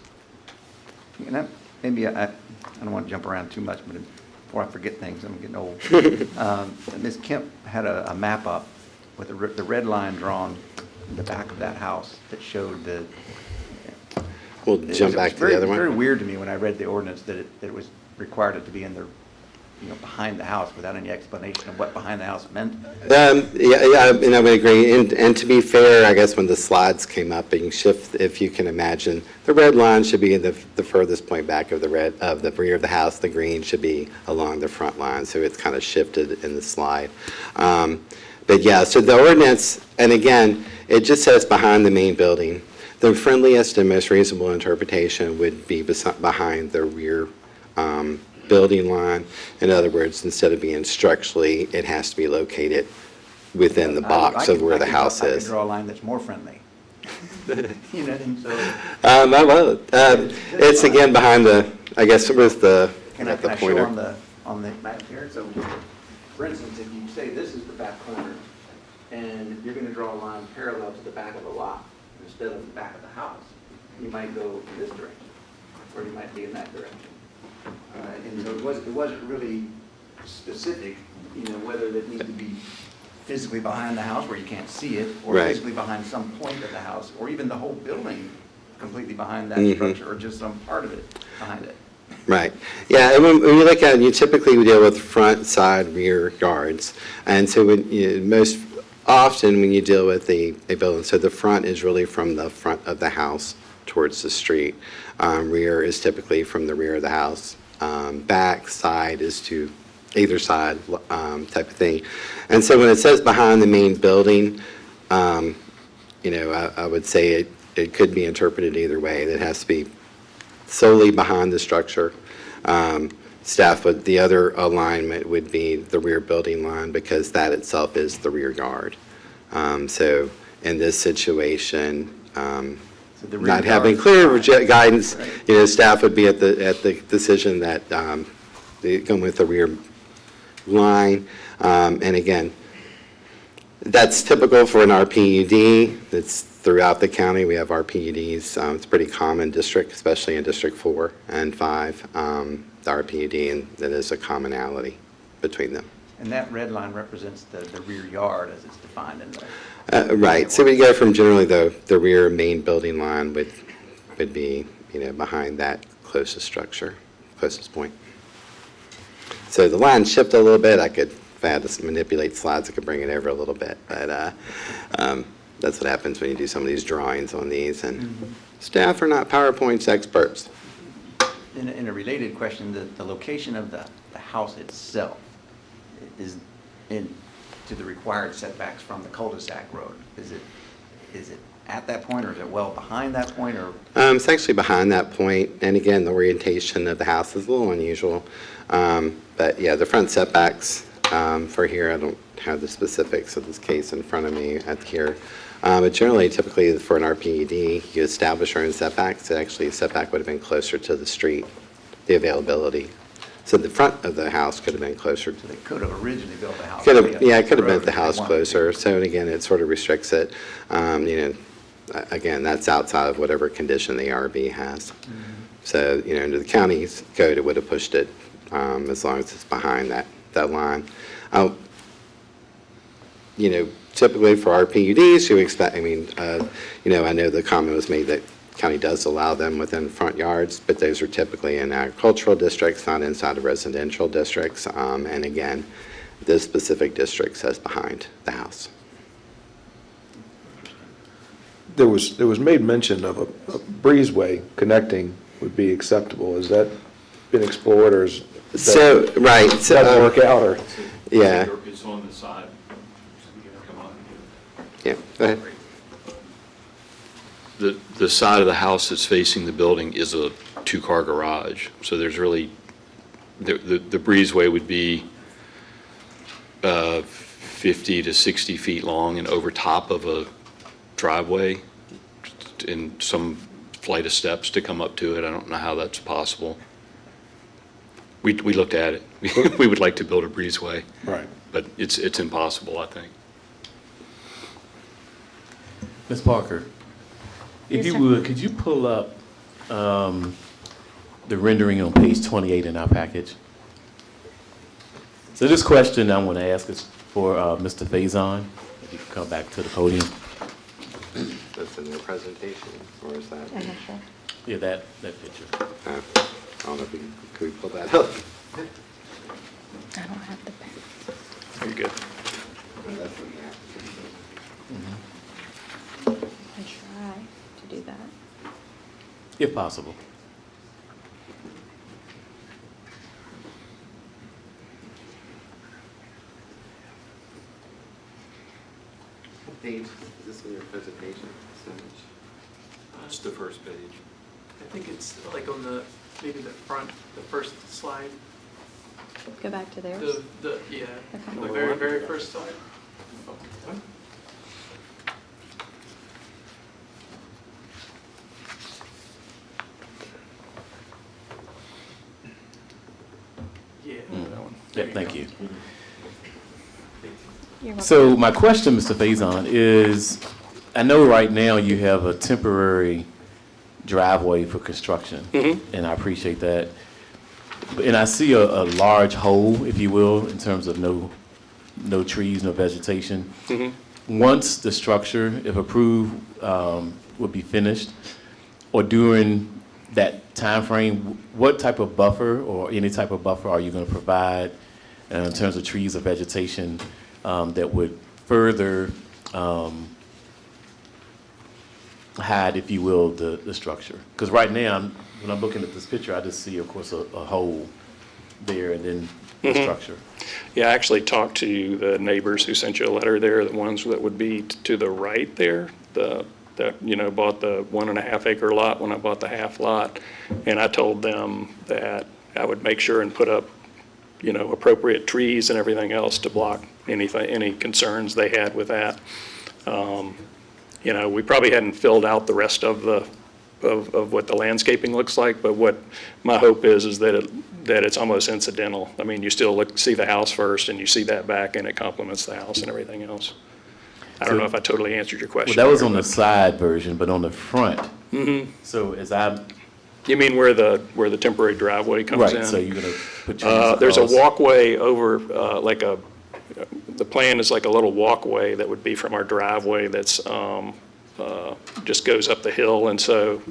And maybe I don't want to jump around too much, but before I forget things, I'm getting old. Ms. Kemp had a map up with the red line drawn in the back of that house that showed the. We'll jump back to the other It was very one. weird to me when I read the ordinance that it was required it to be in the, you know, behind the house without any explanation of what behind the house meant. Yeah, and I would agree. And to be fair, I guess when the slides came up, and you shift, if you can imagine, the red line should be in the furthest point back of the rear of the house. The green should be along the front line, so it's kind of shifted in the slide. But yeah, so the ordinance, and again, it just says behind the main building. The friendliest and most reasonable interpretation would be behind the rear building line. In other words, instead of being structurally, it has to be located within the box of where the house I could is. draw a line that's more friendly. You know, and so. It's again behind the, I guess, with the, Can I at the show pointer. on the map here? So, for instance, if you say this is the back corner, and you're gonna draw a line parallel to the back of the lot instead of the back of the house, you might go in this direction, or you might be in that direction. And so it wasn't really specific, you know, whether that needs to be physically behind the house where you can't see it, or Right. physically behind some point of the house, or even the whole building completely behind that Mhm. structure, or just some part of it behind it. Right. Yeah, and when you look at it, you typically deal with front, side, rear yards. And so most often when you deal with a building, so the front is really from the front of the house towards the street. Rear is typically from the rear of the house. Back, side is to either side type of thing. And so when it says behind the main building, you know, I would say it could be interpreted either way. It has to be solely behind the structure. Staff would, the other alignment would be the rear building line because that itself is the rear yard. So in this situation, So the rear not having yard- clear guidance, Right. you know, staff would be at the decision that they go with the rear line. And again, that's typical for an RPUD. It's throughout the county. We have RPUDs. It's pretty common district, especially in District 4 and 5, the RPUD, and that is a commonality between them. And that red line represents the rear yard as it's defined in the. Right, so we go from generally the rear main building line would be, you know, behind that closest structure, closest point. So the lines shift a little bit. If I had to manipulate slides, I could bring it over a little bit, but that's what happens when you do some of these drawings on these, and staff are not PowerPoint experts. In a related question, the location of the house itself is to the required setbacks from the cul-de-sac road. Is it at that point, or is it well behind that point, or? It's actually behind that point, and again, the orientation of the house is a little unusual. But yeah, the front setbacks for here, I don't have the specifics of this case in front of me at here. But generally, typically for an RPUD, you establish your own setbacks. Actually, a setback would have been closer to the street, the availability. So the front of the house could have been closer to They could have originally built the house. yeah, it could have been road the if they house wanted to. closer. So and again, it sort of restricts it. You know, again, that's outside of whatever condition the ARB has. So, you know, under the county's code, it would have pushed it as long as it's behind that line. You know, typically for RPUDs, you expect, I mean, you know, I know the comment was made that County does allow them within front yards, but those are typically in agricultural districts, not inside of residential districts. And again, this specific district says behind the house. There was made mention of a breezeway connecting would be acceptable. Has that been explored, or is So, right. does that work out, or? Yeah, It's on the side. Come on. yeah, go ahead. The side of the house that's facing the building is a two-car garage, so there's really, the breezeway would be 50 to 60 feet long and over top of a driveway and some flight of steps to come up to it. I don't know how that's possible. We looked at it. We would like to build a breezeway, Right. but it's impossible, I think. Ms. Parker, if Yes, you sir. would, could you pull up the rendering on page 28 in our package? So this question I want to ask is for Mr. Faison. If you could come back to the podium. That's in their presentation, or is that? I'm not sure. Yeah, that picture. I don't know if could we pull that up? I don't have the pen. You're good. I try to do that. If possible. What page is this in your presentation? That's the first page. I think it's like on the, maybe the front, the first slide, Go back to theirs. yeah, Okay. the very, very first slide. Yeah. Yeah, thank you. You're welcome. So my question, Mr. Faison, is I know right now you have a temporary driveway for construction, and I appreciate that. And I see a large hole, if you will, in terms of no trees, no vegetation. Once the structure, if approved, would be finished, or during that timeframe, what type of buffer or any type of buffer are you going to provide in terms of trees or vegetation that would further hide, if you will, the structure? Because right now, when I'm looking at this picture, I just see, of course, a hole there and then the structure. Yeah, I actually talked to the neighbors who sent you a letter there, the ones that would be to the right there, that, you know, bought the 1.5 acre lot when I bought the half lot. And I told them that I would make sure and put up, you know, appropriate trees and everything else to block anything, any concerns they had with that. You know, we probably hadn't filled out the rest of of what the landscaping looks like, but what my hope is that it's almost incidental. I mean, you still see the house first, and you see that back, and it complements the house and everything else. I don't know if I totally answered your question. Well, that was there, on the but- side version, but on the front. So as I, You mean where the temporary driveway comes in? right, so you're going to put trees There's a across. walkway over, the plan is like a little walkway that would be from our driveway that's, just goes up the hill, and so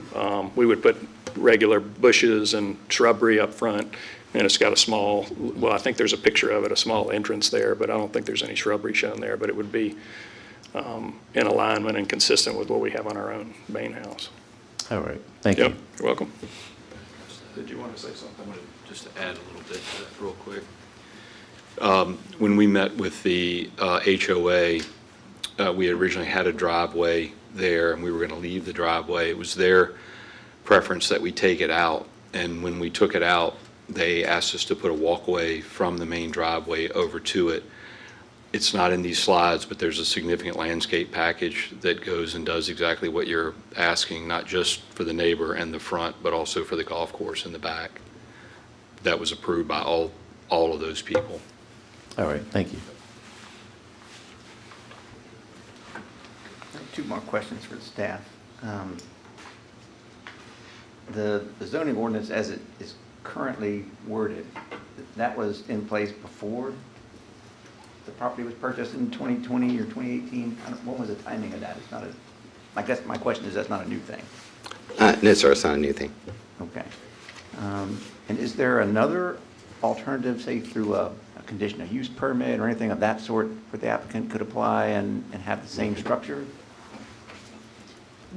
we would put regular bushes and shrubbery up front, and it's got a small, well, I think there's a picture of it, a small entrance there, but I don't think there's any shrubbery shown there, but it would be in alignment and consistent with what we have on our own main house. All right, thank you. Yep, you're welcome. Did you want to say something? I wanted just to add a little bit to that real quick. When we met with the HOA, we originally had a driveway there, and we were going to leave the driveway. It was their preference that we take it out, and when we took it out, they asked us to put a walkway from the main driveway over to it. It's not in these slides, but there's a significant landscape package that goes and does exactly what you're asking, not just for the neighbor and the front, but also for the golf course in the back. That was approved by all of those people. All right, thank you. Two more questions for the staff. The zoning ordinance as it is currently worded, that was in place before the property was purchased in 2020 or 2018? What was the timing of that? It's not a, I guess my question is, that's not a new thing. No, sir, it's not a new thing. Okay. And is there another alternative, say through a conditional use permit or anything of that sort, where the applicant could apply and have the same structure?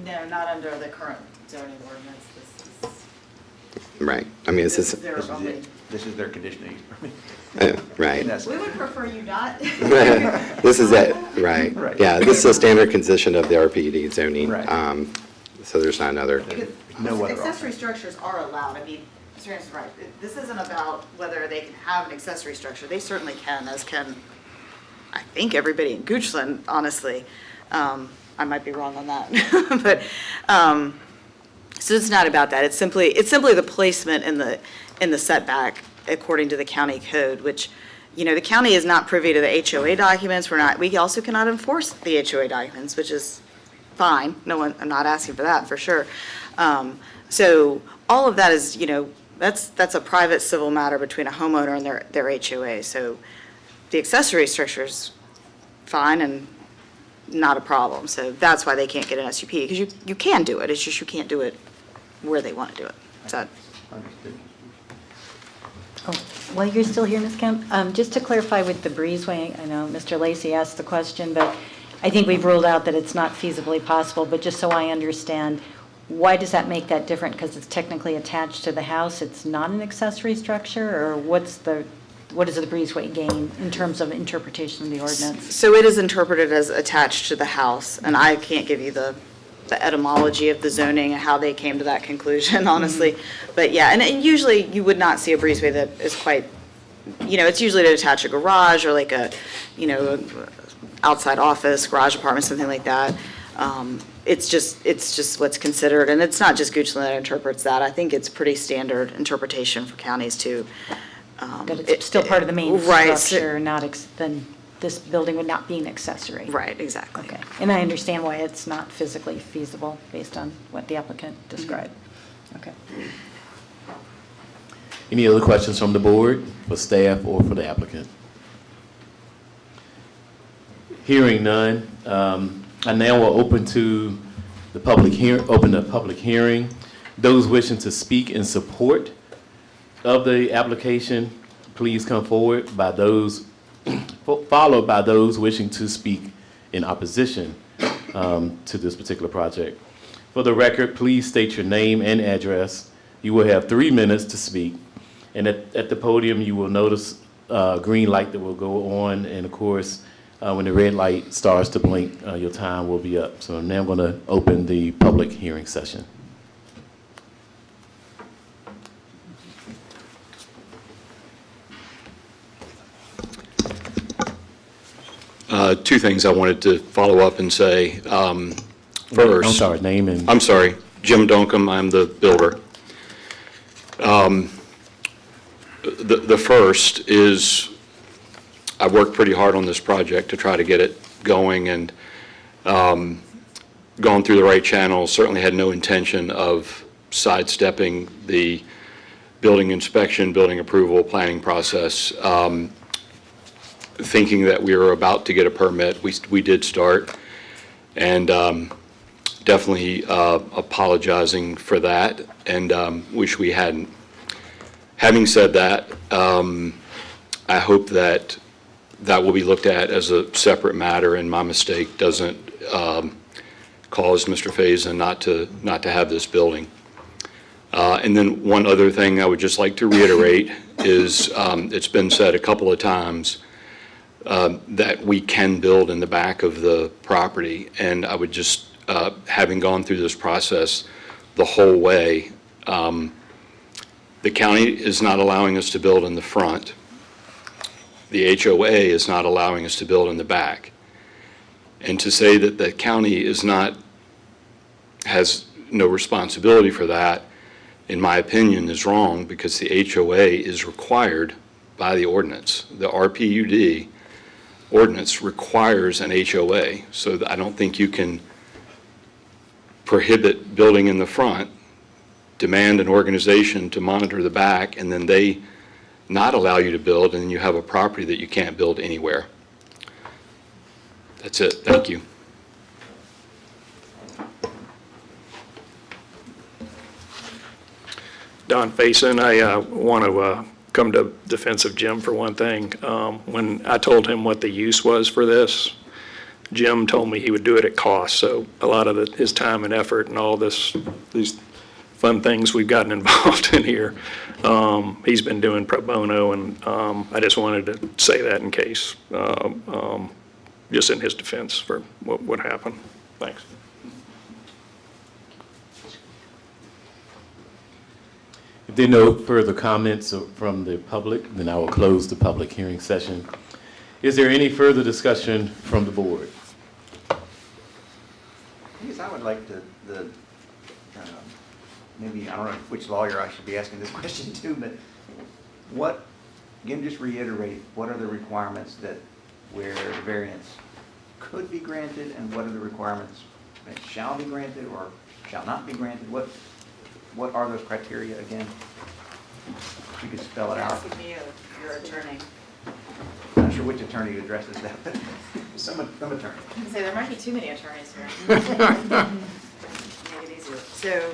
No, not under the current zoning ordinance. Right. I mean, This is it's, their This is only. it. This is their conditional use permit. right. In essence. We would prefer you not. This is it, right. Right. Yeah, this is a standard condition of the RPD zoning. Right. So there's not another. No other Accessory structures are allowed. I mean, Mr. Anderson's right. This isn't about whether they can have an accessory structure. They certainly can, as can, I think, everybody in Goochland, honestly. I might be wrong on that. But, so it's not about that. It's simply the placement in the setback according to the county code, which, you know, the county is not privy to the HOA documents. We also cannot enforce the HOA documents, which is fine. I'm not asking for that, for sure. So all of that is, you know, that's a private civil matter between a homeowner and their HOA. So the accessory structure's fine and not a problem. So that's why they can't get an SUP, because you can do it. It's just you can't do it where they want to do it. Is that? Understood. Oh, while you're still here, Ms. Kemp, just to clarify with the breezeway, I know Mr. Lacy asked the question, but I think we've ruled out that it's not feasibly possible, but just so I understand, why does that make that different? Because it's technically attached to the house, it's not an accessory structure, or what does the breezeway gain in terms of interpretation of the ordinance? So it is interpreted as attached to the house, and I can't give you the etymology of the zoning and how they came to that conclusion, honestly. But yeah, and usually you would not see a breezeway that is quite, you know, it's usually to attach a garage or like a, you know, outside office, garage apartment, something like that. It's just what's considered, and it's not just Goochland that interprets that. I think it's pretty standard interpretation for counties too. That it's still part of the main Right, so- structure, then this building would not be an accessory? Right, exactly. Okay, and I understand why it's not physically feasible based on what the applicant described. Okay. Any other questions from the board, for staff, or for the applicant? Hearing none, I now will open the public hearing. Those wishing to speak in support of the application, please come forward, followed by those wishing to speak in opposition to this particular project. For the record, please state your name and address. You will have 3 minutes to speak. And at the podium, you will notice a green light that will go on. And of course, when the red light starts to blink, your time will be up. So now I'm going to open the public hearing session. Two things I wanted to follow up and say. First, I'm sorry, name and. I'm sorry, Jim Duncombe, I'm the builder. The first is, I worked pretty hard on this project to try to get it going and gone through the right channels, certainly had no intention of sidestepping the building inspection, building approval, planning process. Thinking that we were about to get a permit, we did start, and definitely apologizing for that, and wish we hadn't. Having said that, I hope that will be looked at as a separate matter, and my mistake doesn't cause Mr. Faison not to have this building. And then one other thing I would just like to reiterate is, it's been said a couple of times, that we can build in the back of the property. And I would just, having gone through this process the whole way, the county is not allowing us to build in the front. The HOA is not allowing us to build in the back. And to say that the county has no responsibility for that, in my opinion, is wrong, because the HOA is required by the ordinance. The RPUD ordinance requires an HOA, so I don't think you can prohibit building in the front, demand an organization to monitor the back, and then they not allow you to build, and then you have a property that you can't build anywhere. That's it. Thank you. Don Faison. I want to come to defense of Jim for one thing. When I told him what the use was for this, Jim told me he would do it at cost. So a lot of his time and effort and all these fun things we've gotten involved in here, he's been doing pro bono, and I just wanted to say that in case, just in his defense for what happened. Thanks. If there are no further comments from the public, then I will close the public hearing session. Is there any further discussion from the board? I guess I would like to, maybe, I don't know which lawyer I should be asking this question to, but what, again, just reiterate, what are the requirements that where the variance could be granted, and what are the requirements that shall be granted or shall not be granted? What are those criteria again? If you could spell it out. Ask me, your attorney. I'm not sure which attorney addresses that, but some attorney. I can say there might be too many attorneys here. Make it easier. So,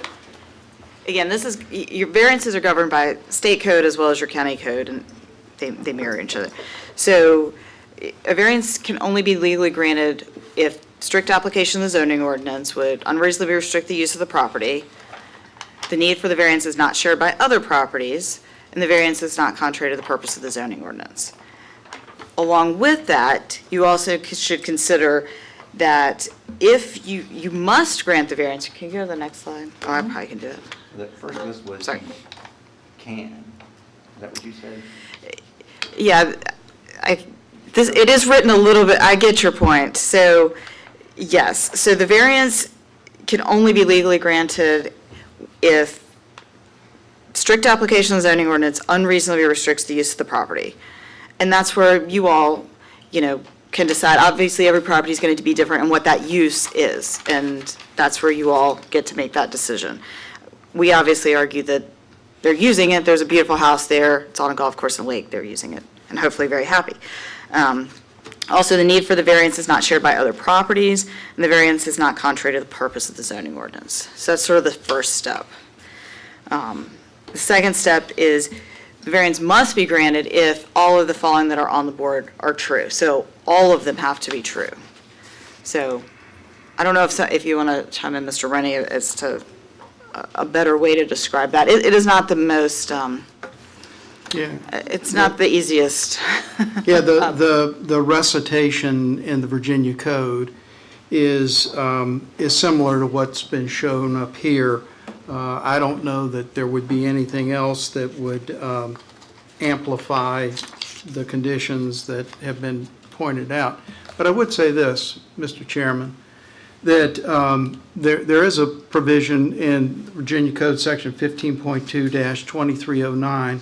again, this is, your variances are governed by state code as well as your county code, and they mirror each other. So a variance can only be legally granted if strict application of the zoning ordinance would unreasonably restrict the use of the property, the need for the variance is not shared by other properties, and the variance is not contrary to the purpose of the zoning ordinance. Along with that, you also should consider that if you must grant the variance, can you go to the next slide? Oh, I probably can do it. The first list was Sorry. can. Is that what you said? Yeah, it is written a little bit, I get your point. So, yes, so the variance can only be legally granted if strict application of the zoning ordinance unreasonably restricts the use of the property. And that's where you all, can decide. Obviously, every property is going to be different in what that use is, and that's where you all get to make that decision. We obviously argue that they're using it. There's a beautiful house there. It's on a golf course and lake. They're using it, and hopefully very happy. Also, the need for the variance is not shared by other properties, and the variance is not contrary to the purpose of the zoning ordinance. So that's sort of the first step. The second step is the variance must be granted if all of the following that are on the board are true. So all of them have to be true. So I don't know if you want to chime in, Mr. Rennie, as to a better way to describe that. It is not the most, it's not the easiest. Yeah, the recitation in the Virginia Code is similar to what's been shown up here. I don't know that there would be anything else that would amplify the conditions that have been pointed out. But I would say this, Mr. Chairman, that there is a provision in Virginia Code Section 15.2-2309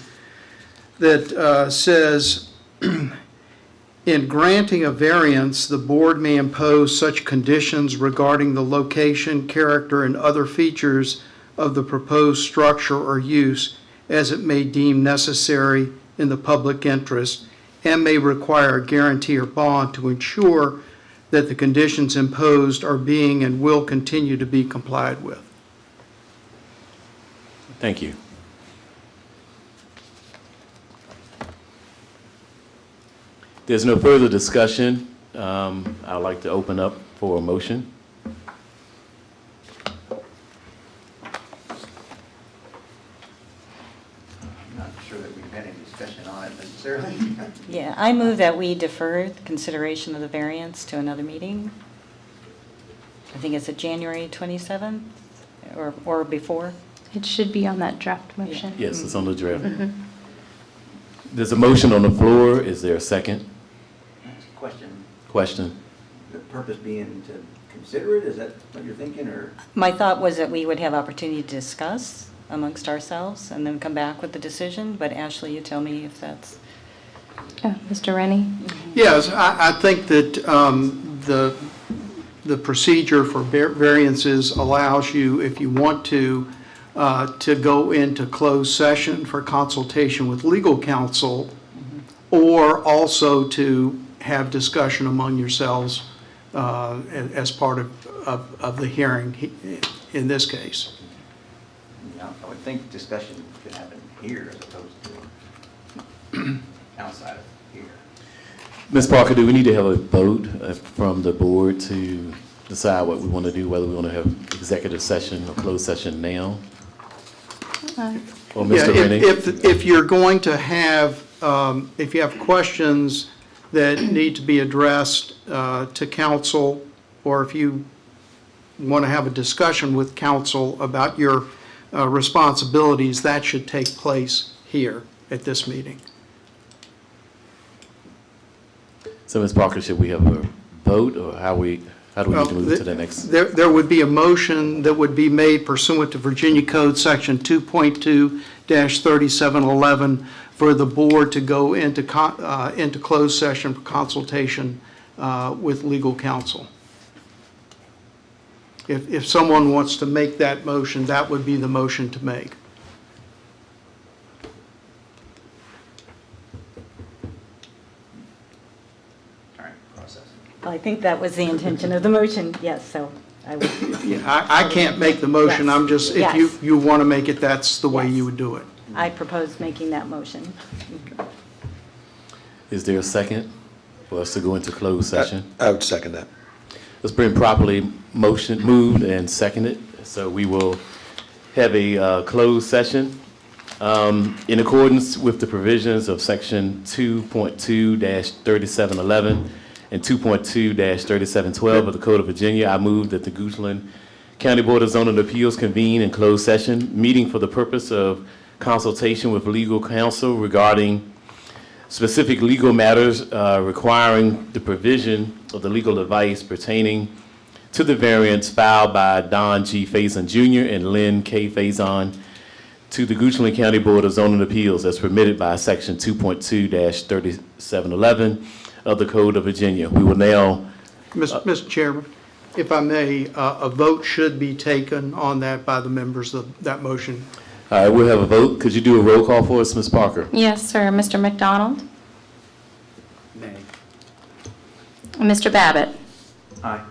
that says, in granting a variance, the board may impose such conditions regarding the location, character, and other features of the proposed structure or use as it may deem necessary in the public interest, and may require a guarantee or bond to ensure that the conditions imposed are being and will continue to be complied with. Thank you. There's no further discussion. I'd like to open up for a motion. I'm not sure that we've had any discussion on it necessarily. Yeah, I move that we defer the consideration of the variance to another meeting. I think it's a January 27th or before. It should be on that draft motion. Yes, it's on the draft. There's a motion on the floor. Is there a second? Question, Question? the purpose being to consider it, is that what you're thinking, or? My thought was that we would have opportunity to discuss amongst ourselves and then come back with the decision, but Ashley, you tell me if that's... Mr. Rennie? Yes, I think that the procedure for variances allows you, if you want to go into closed session for consultation with legal counsel, or also to have discussion among yourselves as part of the hearing in this case. I would think discussion could happen here as opposed to outside of here. Ms. Parker, do we need to have a vote from the board to decide what we want to do, whether we want to have executive session or closed session now? Or Yeah, Mr. Rennie? if you're going to have, if you have questions that need to be addressed to council, or if you want to have a discussion with council about your responsibilities, that should take place here at this meeting. So, Ms. Parker, should we have a vote, or how do we need to move to the next? There would be a motion that would be made pursuant to Virginia Code Section 2.2-3711 for the board to go into closed session for consultation with legal counsel. If someone wants to make that motion, that would be the motion to make. All right, process. I think that was the intention of the motion, yes, so I would, Yeah, I can't make the motion, I'm just, if Yes. you want to make it, that's the way Yes. you would do it. I propose making that motion. Is there a second for us to go into closed session? I would second that. It's been properly moved and seconded, so we will have a closed session. In accordance with the provisions of Section 2.2-3711 and 2.2-3712 of the Code of Virginia, I move that the Goochland County Board of Zoning Appeals convene in closed session, meeting for the purpose of consultation with legal counsel regarding specific legal matters requiring the provision of the legal advice pertaining to the variance filed by Don G. Faison Jr. and Lynn K. Faison to the Goochland County Board of Zoning Appeals as permitted by Section 2.2-3711 of the Code of Virginia. We will now, Mr. Chairman, if I may, a vote should be taken on that by the members of that motion. all right, we'll have a vote. Could you do a roll call for us, Ms. Parker? Yes, sir. Mr. McDonald? Nay. Mr. Babbitt? Aye.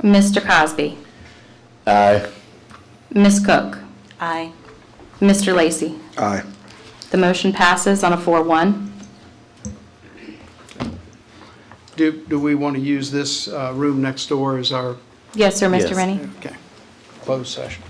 Mr. Cosby? Aye. Ms. Cook? Aye. Mr. Lacy? Aye. The motion passes on a 4-1. Do we want to use this room next door as our, Yes, sir, Mr. Yes. Rennie? okay, closed session?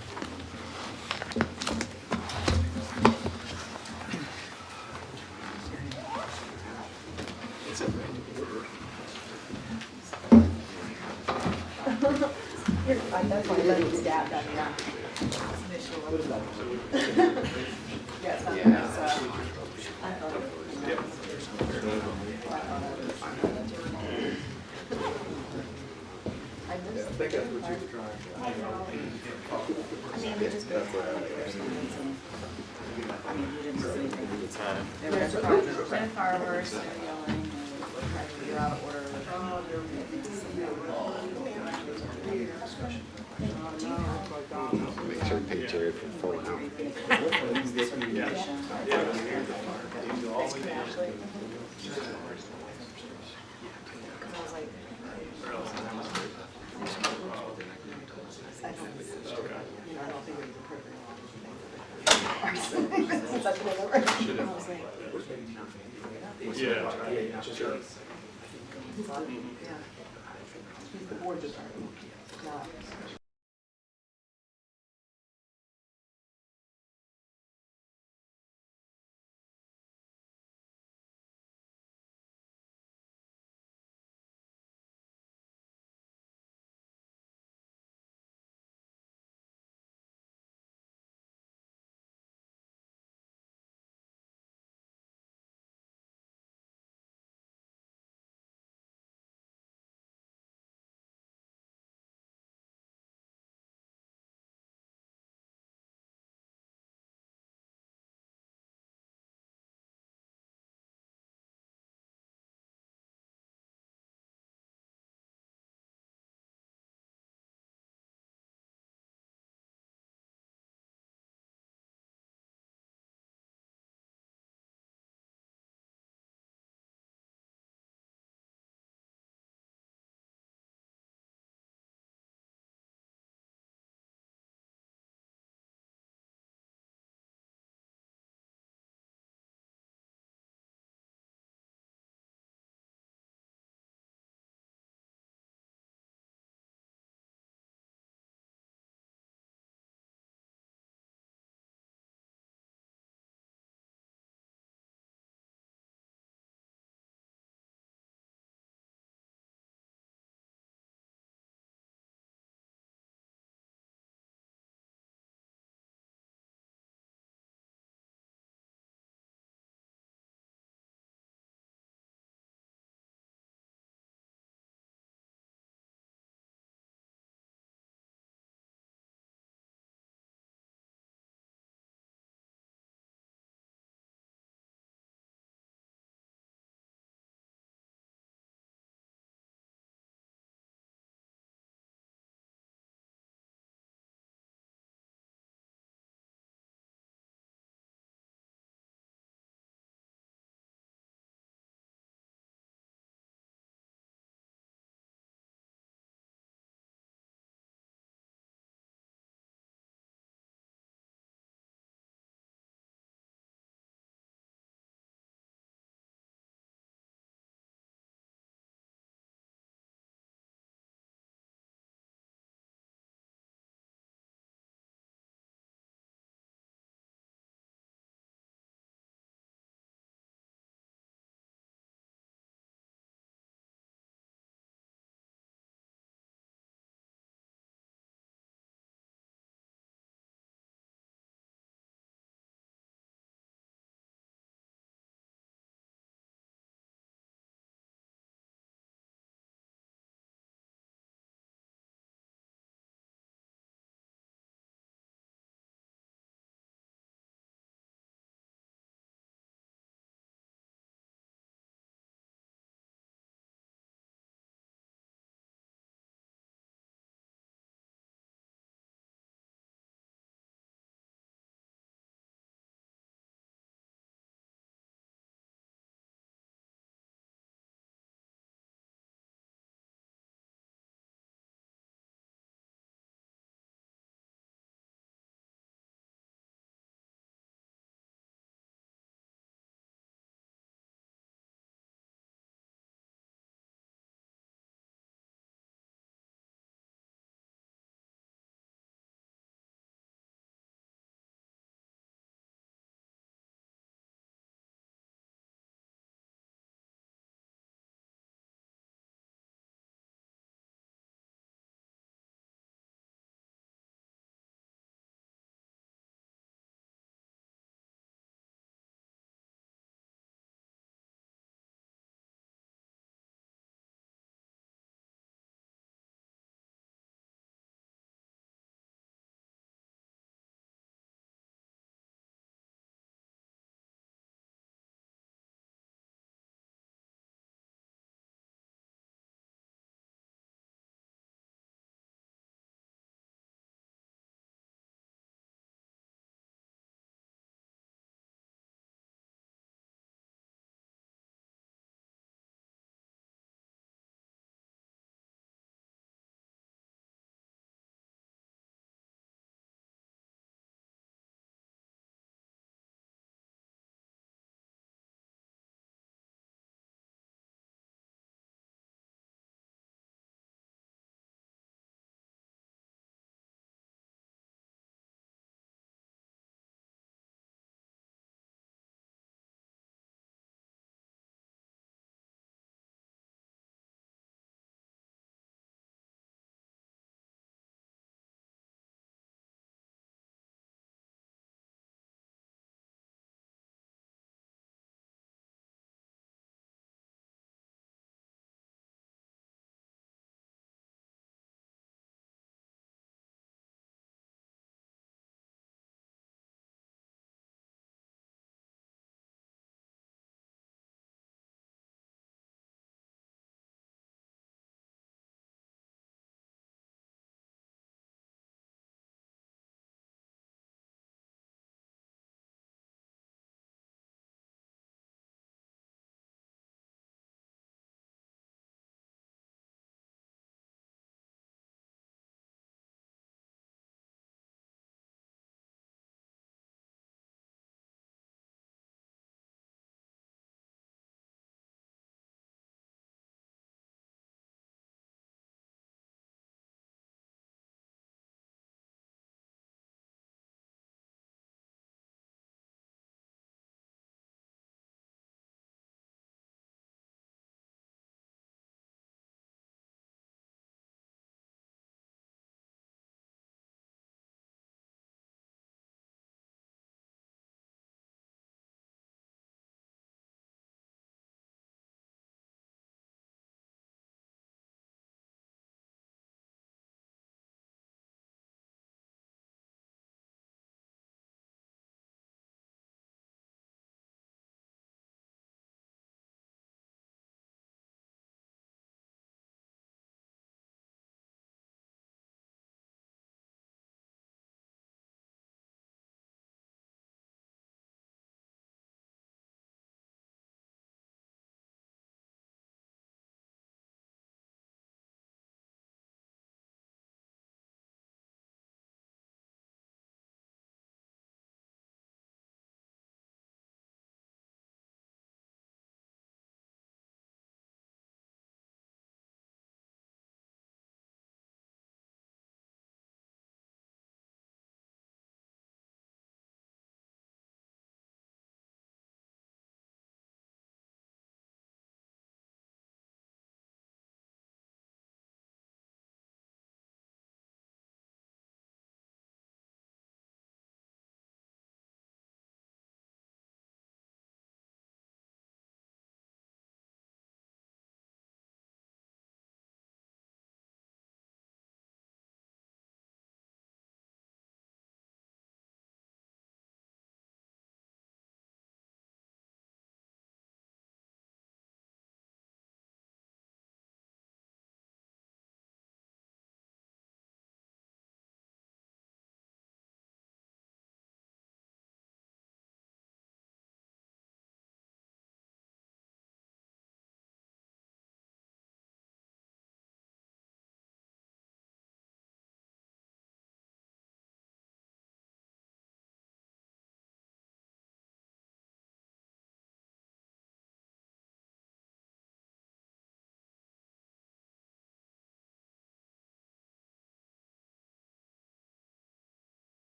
Make sure to take Jared from full out.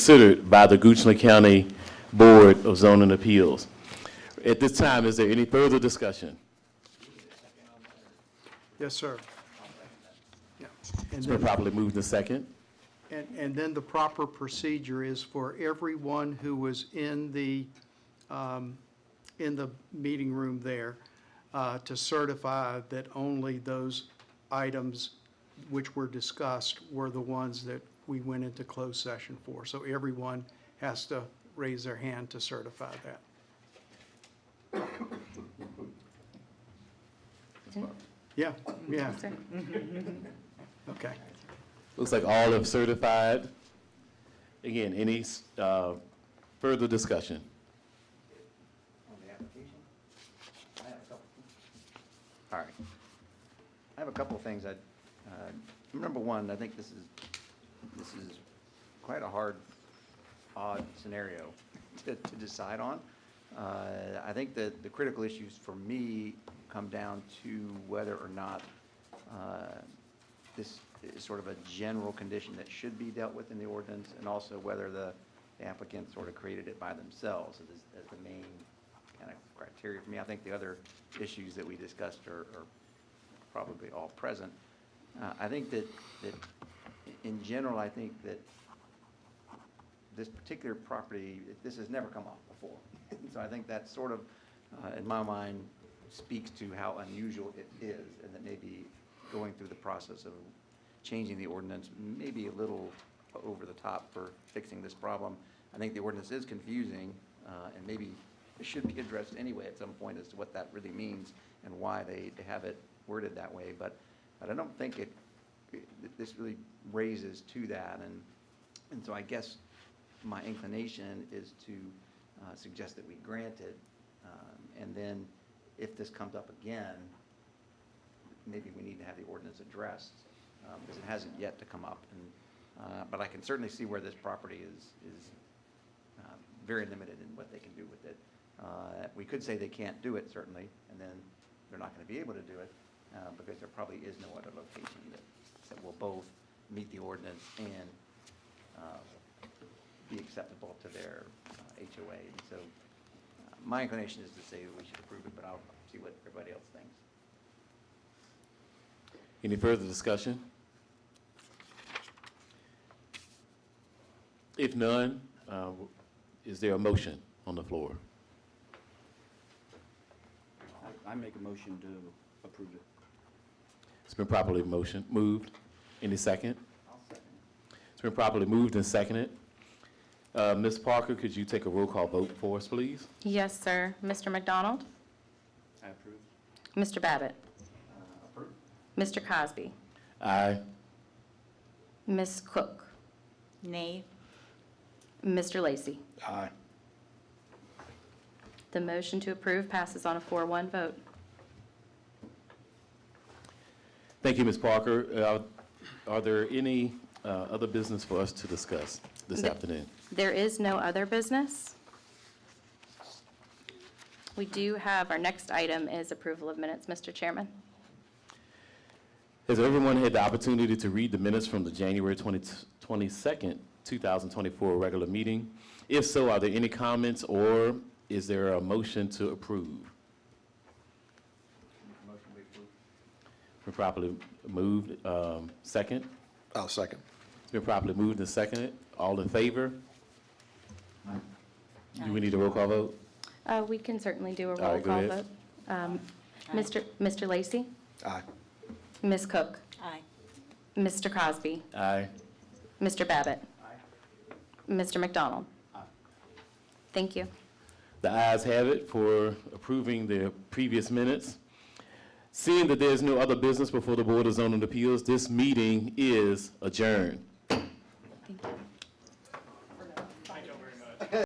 considered by the Goochland County Board of Zoning Appeals. At this time, is there any further discussion? Yes, sir. Yeah. And It's been then- properly moved and second. And then the proper procedure is for everyone who was in the meeting room there to certify that only those items which were discussed were the ones that we went into closed session for. So everyone has to raise their hand to certify that. Yeah, yeah, Sir. okay. Looks like all have certified. Again, any further discussion? On the application? I have a couple. All right. I have a couple of things. Number one, I think this is quite a hard, odd scenario to decide on. I think that the critical issues for me come down to whether or not this is sort of a general condition that should be dealt with in the ordinance, and also whether the applicant sort of created it by themselves as the main kind of criteria for me. I think the other issues that we discussed are probably all present. I think that in general, I think that this particular property, this has never come up before. So I think that sort of, in my mind, speaks to how unusual it is, and that maybe going through the process of changing the ordinance may be a little over the top for fixing this problem. I think the ordinance is confusing, and maybe it should be addressed anyway at some point as to what that really means and why they have it worded that way. But I don't think this really raises to that. And so I guess my inclination is to suggest that we grant it. And then if this comes up again, maybe we need to have the ordinance addressed, because it hasn't yet to come up. But I can certainly see where this property is very limited in what they can do with it. We could say they can't do it, certainly, and then they're not going to be able to do it, because there probably is no other location that will both meet the ordinance and be acceptable to their HOA. And so my inclination is to say that we should approve it, but I'll see what everybody else thinks. Any further discussion? If none, is there a motion on the floor? I make a motion to approve it. It's been properly moved. Any second? I'll second. It's been properly moved and seconded. Ms. Parker, could you take a roll call vote for us, please? Yes, sir. Mr. McDonald? I approve. Mr. Babbitt? Approve. Mr. Cosby? Aye. Ms. Cook? Nay. Mr. Lacy? Aye. The motion to approve passes on a 4-1 vote. Thank you, Ms. Parker. Are there any other business for us to discuss this afternoon? There is no other business. We do have, our next item is approval of minutes, Mr. Chairman. Has everyone had the opportunity to read the minutes from the January 22nd, 2024 regular meeting? If so, are there any comments, or is there a motion to approve? Motion we approve. Been properly moved. Second? I'll second. It's been properly moved and seconded. All in favor? Do we need a roll call vote? We can certainly do a All roll right, go call ahead. vote. Mr. Lacy? Aye. Ms. Cook? Aye. Mr. Cosby? Aye. Mr. Babbitt? Aye. Mr. McDonald? Aye. Thank you. The ayes have it for approving the previous minutes. Seeing that there's no other business before the Board of Zoning Appeals, this meeting is adjourned.